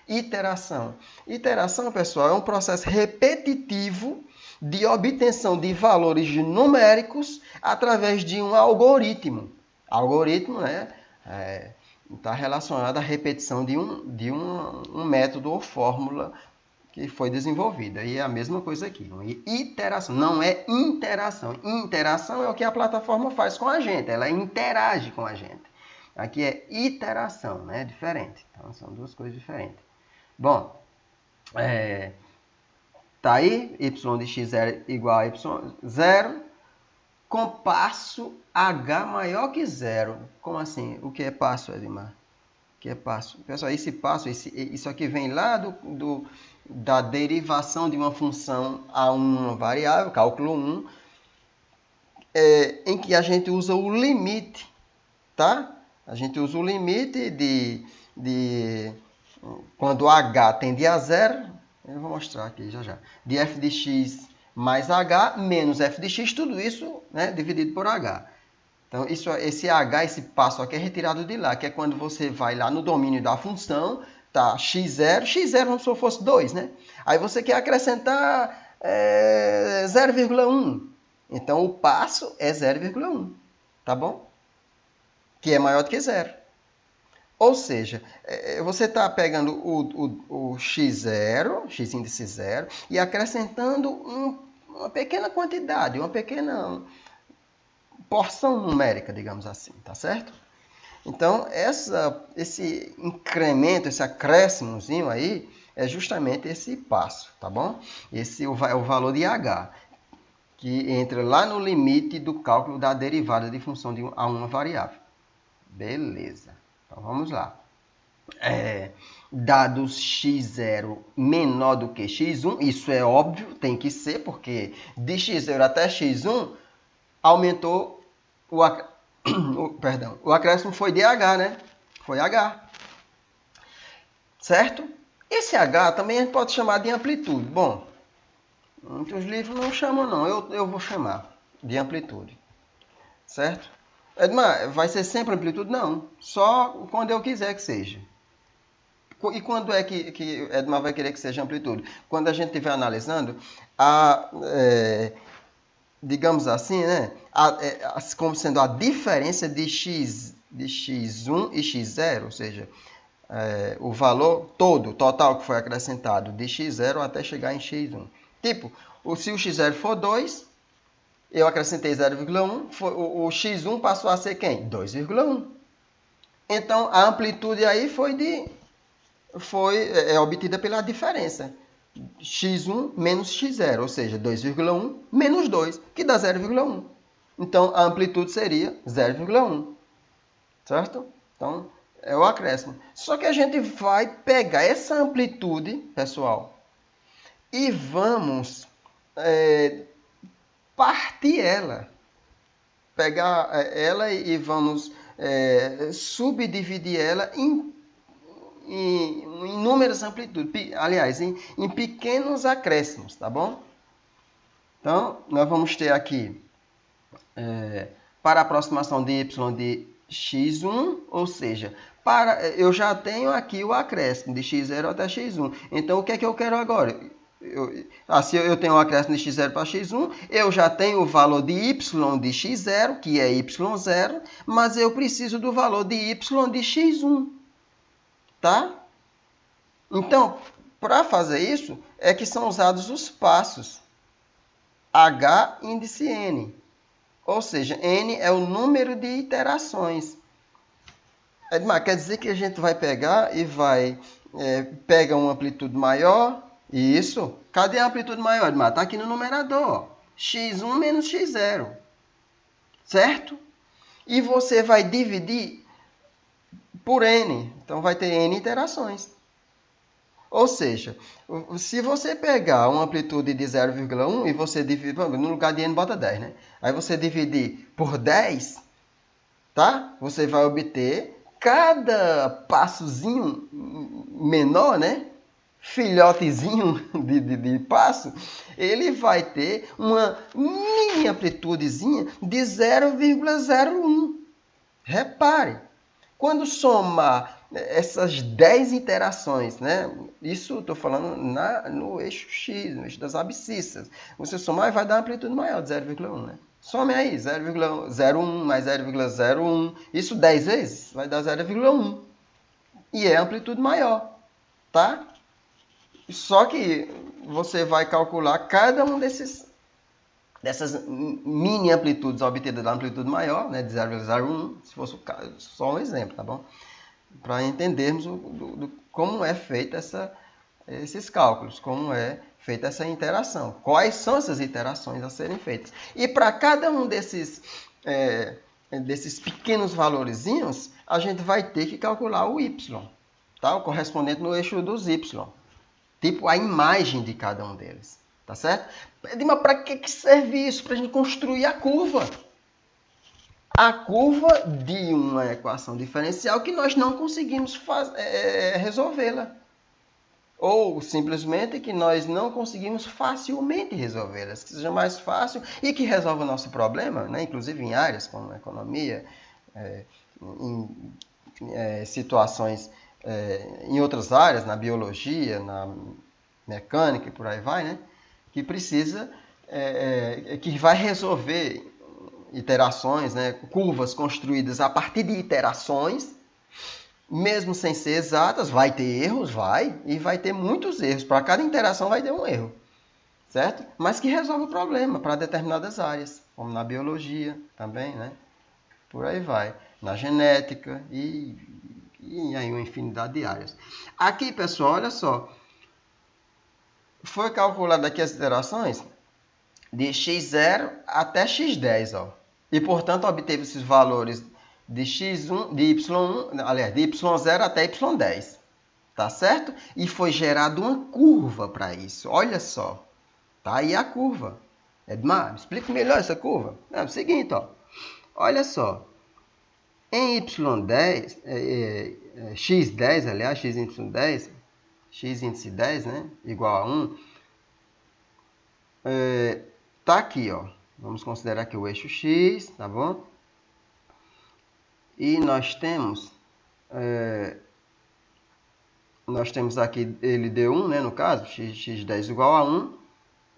iteração? Iteração, pessoal, é um processo repetitivo de obtenção de valores numéricos através de um algoritmo. Algoritmo, né? Está relacionado à repetição de um método ou fórmula que foi desenvolvida. E é a mesma coisa aqui. Iteração, não é interação. Interação é o que a plataforma faz com a gente. Ela interage com a gente. Aqui é iteração, né? Diferente. Então, são duas coisas diferentes. Bom, tá aí, y de x0 igual a y0, com passo h maior que 0. Como assim? O que é passo, Edmar? O que é passo? Pessoal, esse passo, isso aqui vem lá da derivação de uma função a uma variável, cálculo 1, em que a gente usa o limite, tá? A gente usa o limite de quando h tende a 0, eu vou mostrar aqui já, de f de x mais h menos f de x, tudo isso, né, dividido por h. Então, esse h, esse passo aqui é retirado de lá, que é quando você vai lá no domínio da função, tá, x0 vamos supor fosse 2, né? Aí você quer acrescentar 0,1. Então, o passo é 0,1, tá bom? Que é maior do que 0. Ou seja, você está pegando o x0, x índice 0, e acrescentando uma pequena quantidade, uma pequena porção numérica, digamos assim, tá certo? Então, esse incremento, esse acréscimozinho aí, é justamente esse passo, tá bom? Esse é o valor de h, que entra lá no limite do cálculo da derivada de função a uma variável. Beleza. Então, vamos lá. dados x0 menor do que x1, isso é óbvio, tem que ser, porque de x0 até x1 aumentou o acréscimo foi de h, né? Foi h. Certo? Esse h também a gente pode chamar de amplitude. Bom, muitos livros não chamam não, eu vou chamar de amplitude. Certo? Edmar, vai ser sempre amplitude? Não, só quando eu quiser que seja. E quando é que Edmar vai querer que seja amplitude? Quando a gente estiver analisando digamos assim, né? Como sendo a diferença de x1 e x0, ou seja, o valor todo, total que foi acrescentado de x0 até chegar em x1. Tipo, se o x0 for 2, eu acrescentei 0,1, o x1 passou a ser quem? 2,1. Então, a amplitude aí foi obtida pela diferença. x1 menos x0, ou seja, 2,1 menos 2, que dá 0,1. Então, a amplitude seria 0,1. Certo? Então, é o acréscimo. Só que a gente vai pegar essa amplitude, pessoal, e vamos partir ela. Pegar ela e vamos subdividir ela em inúmeras amplitudes. Aliás, em pequenos acréscimos, tá bom? Então, nós vamos ter aqui, para a aproximação de y de x1, ou seja, eu já tenho aqui o acréscimo de x0 até x1. Então, o que é que eu quero agora? Se eu tenho o acréscimo de x0 para x1, eu já tenho o valor de y de x0, que é y0, mas eu preciso do valor de y de x1. Tá? Então, para fazer isso, é que são usados os passos H índice N. Ou seja, N é o número de iterações. Edmar, quer dizer que a gente vai pegar e pega uma amplitude maior. Isso. Cadê a amplitude maior, Edmar? Está aqui no numerador. x1 menos x0. Certo? E você vai dividir por N. Então, vai ter N iterações. Ou seja, se você pegar uma amplitude de 0,1 e você dividir, no lugar de N, bota 10, né? Aí você dividir por 10, tá? Você vai obter cada passozinho menor, né? Filhotezinho de passo, ele vai ter uma mini amplitudezinha de 0,01. Repare, quando somar essas 10 interações, né? Isso estou falando no eixo X, no eixo das abscissas. Você somar e vai dar uma amplitude maior de 0,1, né? Some aí, 0,01 mais 0,01. Isso 10 vezes vai dar 0,1. E é amplitude maior, tá? Só que você vai calcular cada um dessas mini amplitudes obtidas da amplitude maior, né, de 0,01, se fosse só um exemplo, tá bom? Para entendermos como é feita esses cálculos, como é feita essa interação. Quais são essas interações a serem feitas. E para cada um desses pequenos valorezinhos, a gente vai ter que calcular o y, tá? O correspondente no eixo dos y. Tipo a imagem de cada um deles. Tá certo? Mas para que serve isso? Para a gente construir a curva. A curva de uma equação diferencial que nós não conseguimos resolvê-la. Ou simplesmente que nós não conseguimos facilmente resolvê-las. Que seja mais fácil e que resolva o nosso problema, né? Inclusive em áreas como a economia, em situações, em outras áreas, na biologia, na mecânica e por aí vai, né? Que precisa, que vai resolver iterações, né? Curvas construídas a partir de iterações, mesmo sem ser exatas, vai ter erros, e vai ter muitos erros. Para cada interação vai ter um erro, certo? Mas que resolve o problema para determinadas áreas, como na biologia também, né? Por aí vai. Na genética e aí uma infinidade de áreas. Aqui, pessoal, olha só. Foi calculado aqui as iterações de x0 até x10, ó. E, portanto, obteve esses valores de x1, de y1, aliás, de y0 até y10. Tá certo? E foi gerada uma curva para isso. Olha só. Tá aí a curva. Edmar, explica melhor essa curva. É o seguinte, ó. Olha só. Em y10, x10, aliás, xy10, x índice 10, né? Igual a 1. Tá aqui, ó. Vamos considerar aqui o eixo x, tá bom? E nós temos aqui, ele deu 1, né, no caso, x10 igual a 1.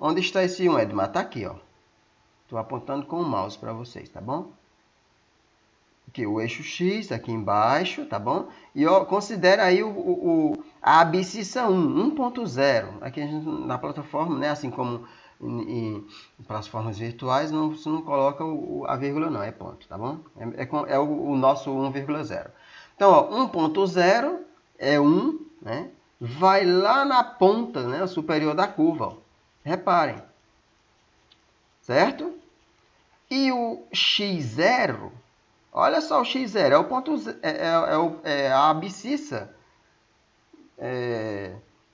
Onde está esse 1, Edmar? Tá aqui, ó. Estou apontando com o mouse para vocês, tá bom? Aqui o eixo x, aqui embaixo, tá bom? E ó, considera aí a abscissa 1, 1.0. Aqui a gente, na plataforma, né, assim como para as formas virtuais, você não coloca a vírgula não, é ponto, tá bom? É o nosso 1,0. Então, ó, 1.0 é 1, né? Vai lá na ponta, né, superior da curva, ó. Reparem. Certo? E o x0, olha só o x0, é o ponto, é a abscissa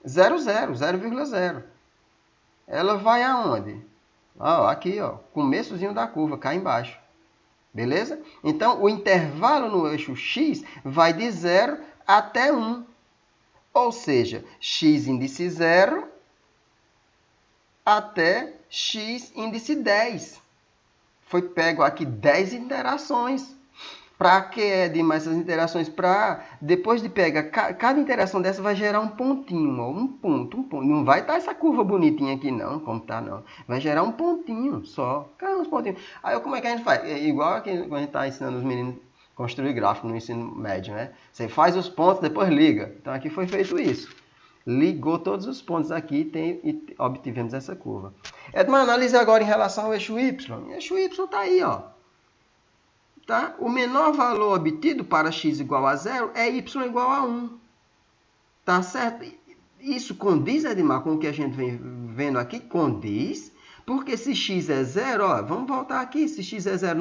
0,0. Ela vai aonde? Ó, aqui, ó, começozinho da curva, cá embaixo. Beleza? Então, o intervalo no eixo x vai de 0 até 1. Ou seja, x índice 0 até x índice 10. Foi pego aqui 10 interações. Para que é demais essas interações? Depois de pegar, cada interação dessa vai gerar um pontinho, ó, um ponto. Não vai estar essa curva bonitinha aqui não, como tá não. Vai gerar um pontinho só. Cara, uns pontinhos. Aí como é que a gente faz? É igual que quando a gente está ensinando os meninos a construir gráfico no ensino médio, né? Você faz os pontos, depois liga. Então aqui foi feito isso. Ligou todos os pontos aqui e obtivemos essa curva. Edmar, analise agora em relação ao eixo y. O eixo y está aí, ó. Tá? O menor valor obtido para x igual a 0 é y igual a 1. Tá certo? Isso condiz, Edmar, com o que a gente vem vendo aqui? Condiz. Porque se x é 0, ó, vamos voltar aqui. Se x é 0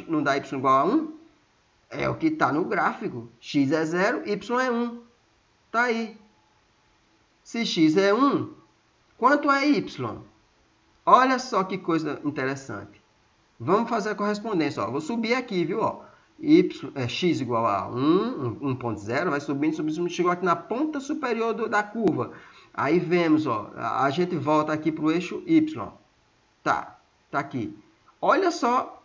não dá y igual a 1, é o que está no gráfico. X é 0, y é 1. Tá aí. Se x é 1, quanto é y? Olha só que coisa interessante. Vamos fazer a correspondência. Ó. Vou subir aqui, viu? Ó. X igual a 1, 1.0, vai subindo, chegou aqui na ponta superior da curva. Aí vemos, ó, a gente volta aqui para o eixo y. Tá aqui. Olha só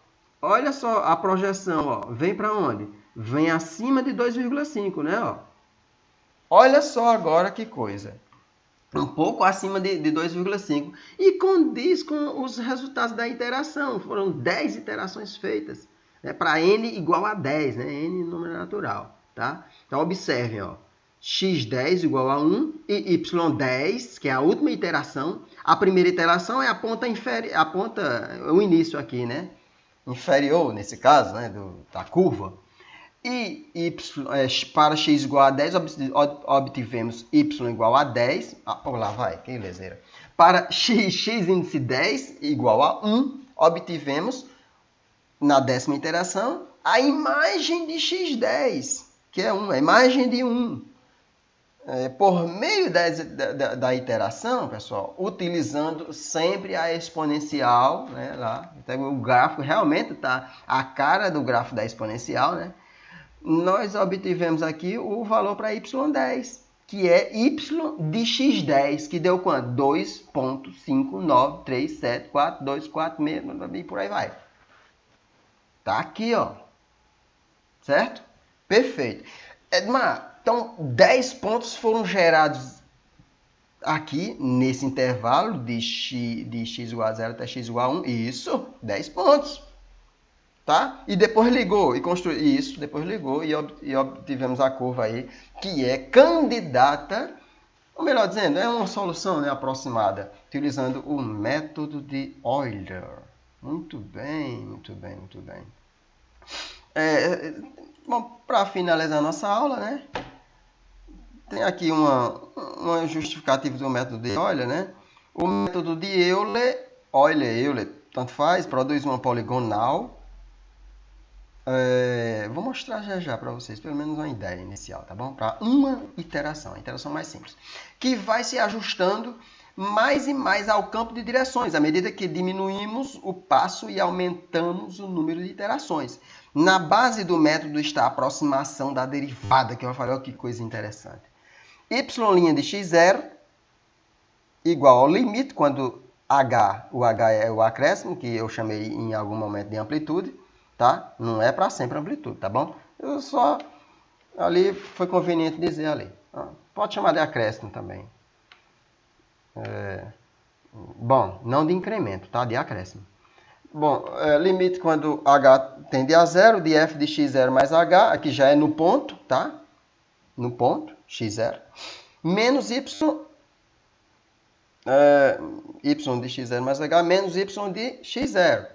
a projeção, ó. Vem para onde? Vem acima de 2,5, né? Ó. Olha só agora que coisa. Um pouco acima de 2,5 e condiz com os resultados da iteração. Foram 10 iterações feitas, né, para n igual a 10, né, n número natural. Tá? Então, observem, ó, x10 igual a 1 e y10, que é a última iteração. A primeira iteração é a ponta o início aqui, né, inferior, nesse caso, né, da curva. E para x igual a 10, obtivemos y igual a 10. Lá vai, que lezeira. Para x índice 10 igual a 1, obtivemos, na décima iteração, a imagem de x10, que é 1, a imagem de 1. Por meio da iteração, pessoal, utilizando sempre a exponencial, né, lá. Então, o gráfico realmente está a cara do gráfico da exponencial, né? Nós obtivemos aqui o valor para y10, que é y de x10, que deu quanto? 2,5937424 e por aí vai. Tá aqui, ó. Certo? Perfeito. Edmar, então 10 pontos foram gerados aqui nesse intervalo de x igual a 0 até x igual a 1. Isso, 10 pontos. Tá? E depois ligou e construiu isso, depois ligou e obtivemos a curva aí, que é candidata, ou melhor dizendo, é uma solução, né, aproximada, utilizando o método de Euler. Muito bem, muito bem, muito bem. Bom, para finalizar nossa aula, né, tem aqui uma justificativa do método de Euler, né? O método de Euler, tanto faz, produz uma poligonal Vou mostrar já para vocês, pelo menos uma ideia inicial, tá bom? Para uma iteração, a iteração mais simples, que vai se ajustando mais e mais ao campo de direções, à medida que diminuímos o passo e aumentamos o número de iterações. Na base do método está a aproximação da derivada, que eu falei, olha que coisa interessante. Y' de x0 igual ao limite, quando o H é o acréscimo, que eu chamei em algum momento de amplitude, tá? Não é para sempre amplitude, tá bom? Eu só, ali foi conveniente dizer ali. Pode chamar de acréscimo também. Bom, não de incremento, tá? De acréscimo. Bom, limite quando h tende a zero, de f de x0 mais h, aqui já é no ponto, tá? No ponto, x0, menos y de x0 mais h, menos y de x0.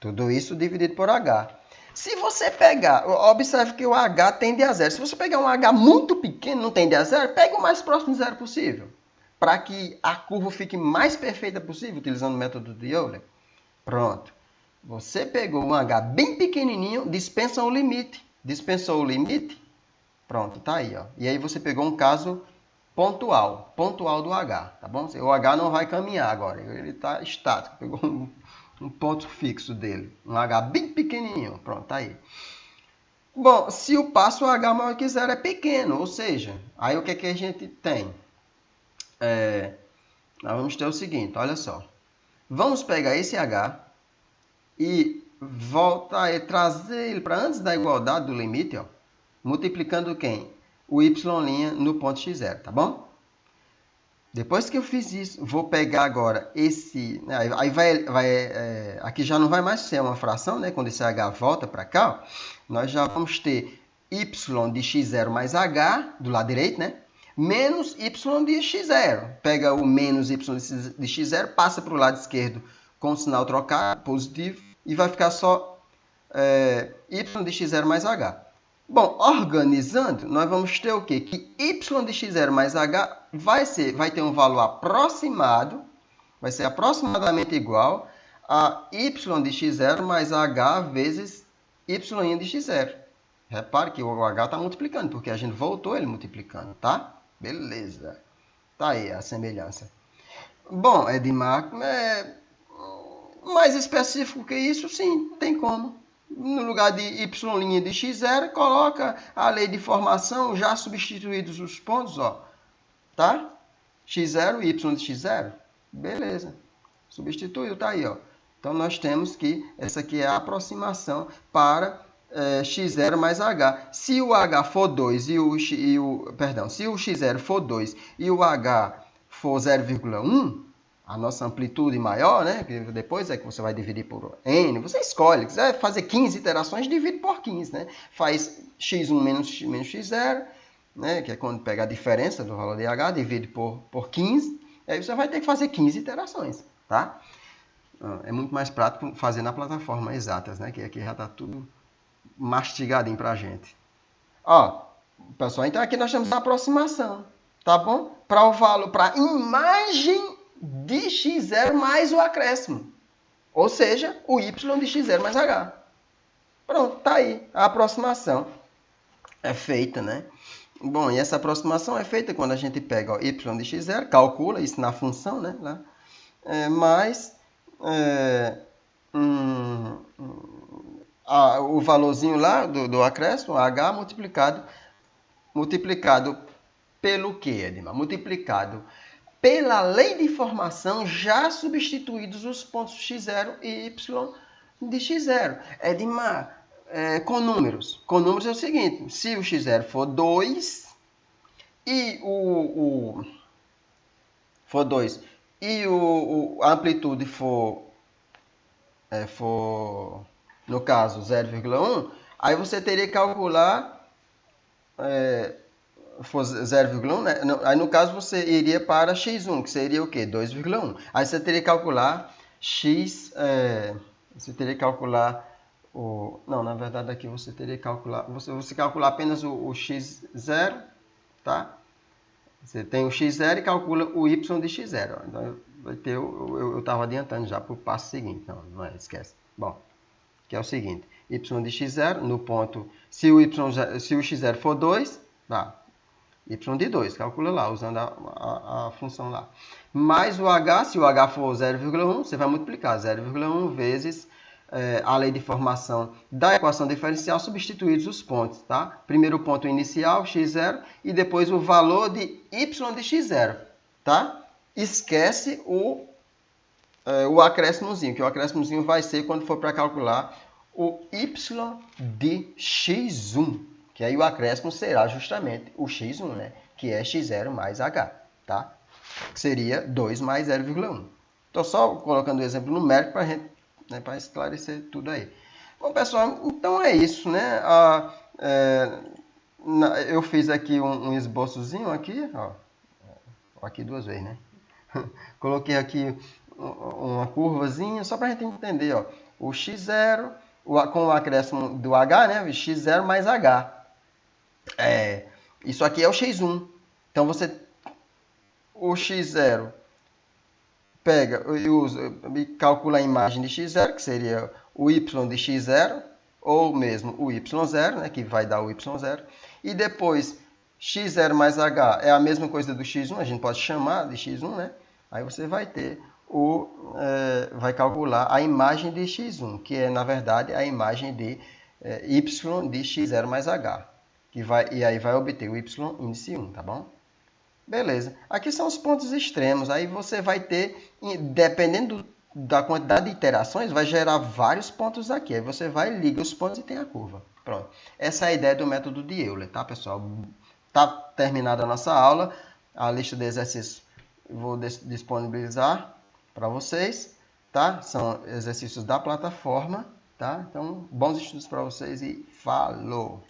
Tudo isso dividido por h. Se você pegar, observe que o h tende a zero. Se você pegar um h muito pequeno, não tende a zero, pega o mais próximo de zero possível. Para que a curva fique mais perfeita possível, utilizando o método de Euler. Pronto. Você pegou um h bem pequenininho, dispensa o limite. Dispensou o limite, pronto, tá aí. Ó. E aí você pegou um caso pontual do h, tá bom? O h não vai caminhar agora, ele está estático, pegou um ponto fixo dele, um h bem pequenininho, pronto, tá aí. Bom, se o passo h maior que zero é pequeno, ou seja, aí o que é que a gente tem? Nós vamos ter o seguinte, olha só. Vamos pegar esse h e trazer ele para antes da igualdade do limite, ó, multiplicando quem? O y' no ponto x0, tá bom? Depois que eu fiz isso, vou pegar agora esse... Aí aqui já não vai mais ser uma fração, né? Quando esse h volta para cá, ó, nós já vamos ter y de x0 mais h, do lado direito, né? Menos y de x0. Pega o menos y de x0, passa para o lado esquerdo com o sinal trocado, positivo, e vai ficar só y de x0 mais h. Bom, organizando, nós vamos ter o quê? Que y de x0 mais h vai ter um valor aproximado, vai ser aproximadamente igual a y de x0 mais h vezes y' de x0. Repare que o h está multiplicando, porque a gente voltou ele multiplicando, tá? Beleza. Tá aí a semelhança. Bom, Edmar, mais específico que isso, sim, tem como. No lugar de y' de x0, coloca a lei de formação já substituídos os pontos, ó, tá? x0 e y de x0. Beleza. Substituiu, tá aí, ó. Então, nós temos que essa aqui é a aproximação para x0 mais h. Se o h for 2 se o x0 for 2 e o h for 0,1, a nossa amplitude maior, né? Depois é que você vai dividir por n. Você escolhe. Se quiser fazer 15 iterações, divide por 15, né? Faz x1 menos x0, né? Que é quando pega a diferença do valor de h, divide por 15. Aí você vai ter que fazer 15 iterações, tá? É muito mais prático fazer na plataforma exatas, né? Que aqui já está tudo mastigadinho para a gente. Ó, pessoal, então aqui nós temos a aproximação, tá bom? Para o valor, para a imagem de x0 mais o acréscimo. Ou seja, o y de x0 mais h. Pronto, tá aí. A aproximação é feita, né? Bom, e essa aproximação é feita quando a gente pega o y de x0, calcula isso na função, né? Mais o valorzinho lá do acréscimo, h, multiplicado pelo quê, Edmar? Multiplicado pela lei de formação, já substituídos os pontos x0 e y de x0. Edmar, com números. Com números é o seguinte, se o x0 for 2 e a amplitude for no caso, 0,1, aí você teria que calcular for 0,1, né? Aí no caso você iria para x1, que seria o quê? 2,1. Aí você teria que calcular x, você teria que calcular não, na verdade aqui você teria que calcular, você calcular apenas o x0, tá? Você tem o x0 e calcula o y de x0. Então vai ter, eu estava adiantando já para o passo seguinte, não esquece. Bom, que é o seguinte, y de x0 no ponto, se o x0 for 2, tá, y de 2, calcula lá, usando a função lá. Mais o h, se o h for 0,1, você vai multiplicar 0,1 vezes a lei de formação da equação diferencial, substituídos os pontos, tá? Primeiro o ponto inicial, x0, e depois o valor de y de x0, tá? Esquece o acréscimozinho, que o acréscimozinho vai ser quando for para calcular o y de x1, que aí o acréscimo será justamente o x1, né? Que é x0 mais h, tá? Que seria 2 mais 0,1. Estou só colocando o exemplo numérico para gente, né, para esclarecer tudo aí. Bom, pessoal, então é isso, né? Eu fiz aqui um esboçozinho aqui, ó. Aqui duas vezes, né? Coloquei aqui uma curvazinha, só para a gente entender, ó. O x0, com o acréscimo do h, né? x0 mais h. Isso aqui é o x1. Então, o x0 pega e calcula a imagem de x0, que seria o y de x0, ou mesmo o y0, né? Que vai dar o y0. E depois, x0 mais h é a mesma coisa do x1, a gente pode chamar de x1, né? Aí você vai ter vai calcular a imagem de x1, que é, na verdade, a imagem de y de x0 mais h. E aí vai obter o y índice 1, tá bom? Beleza. Aqui são os pontos extremos. Aí você vai ter, dependendo da quantidade de iterações, vai gerar vários pontos aqui. Aí você vai, liga os pontos e tem a curva. Pronto. Essa é a ideia do método de Euler, tá, pessoal? Tá terminada a nossa aula. A lista de exercícios eu vou disponibilizar para vocês, tá? São exercícios da plataforma, tá? Então, bons estudos para vocês e falou!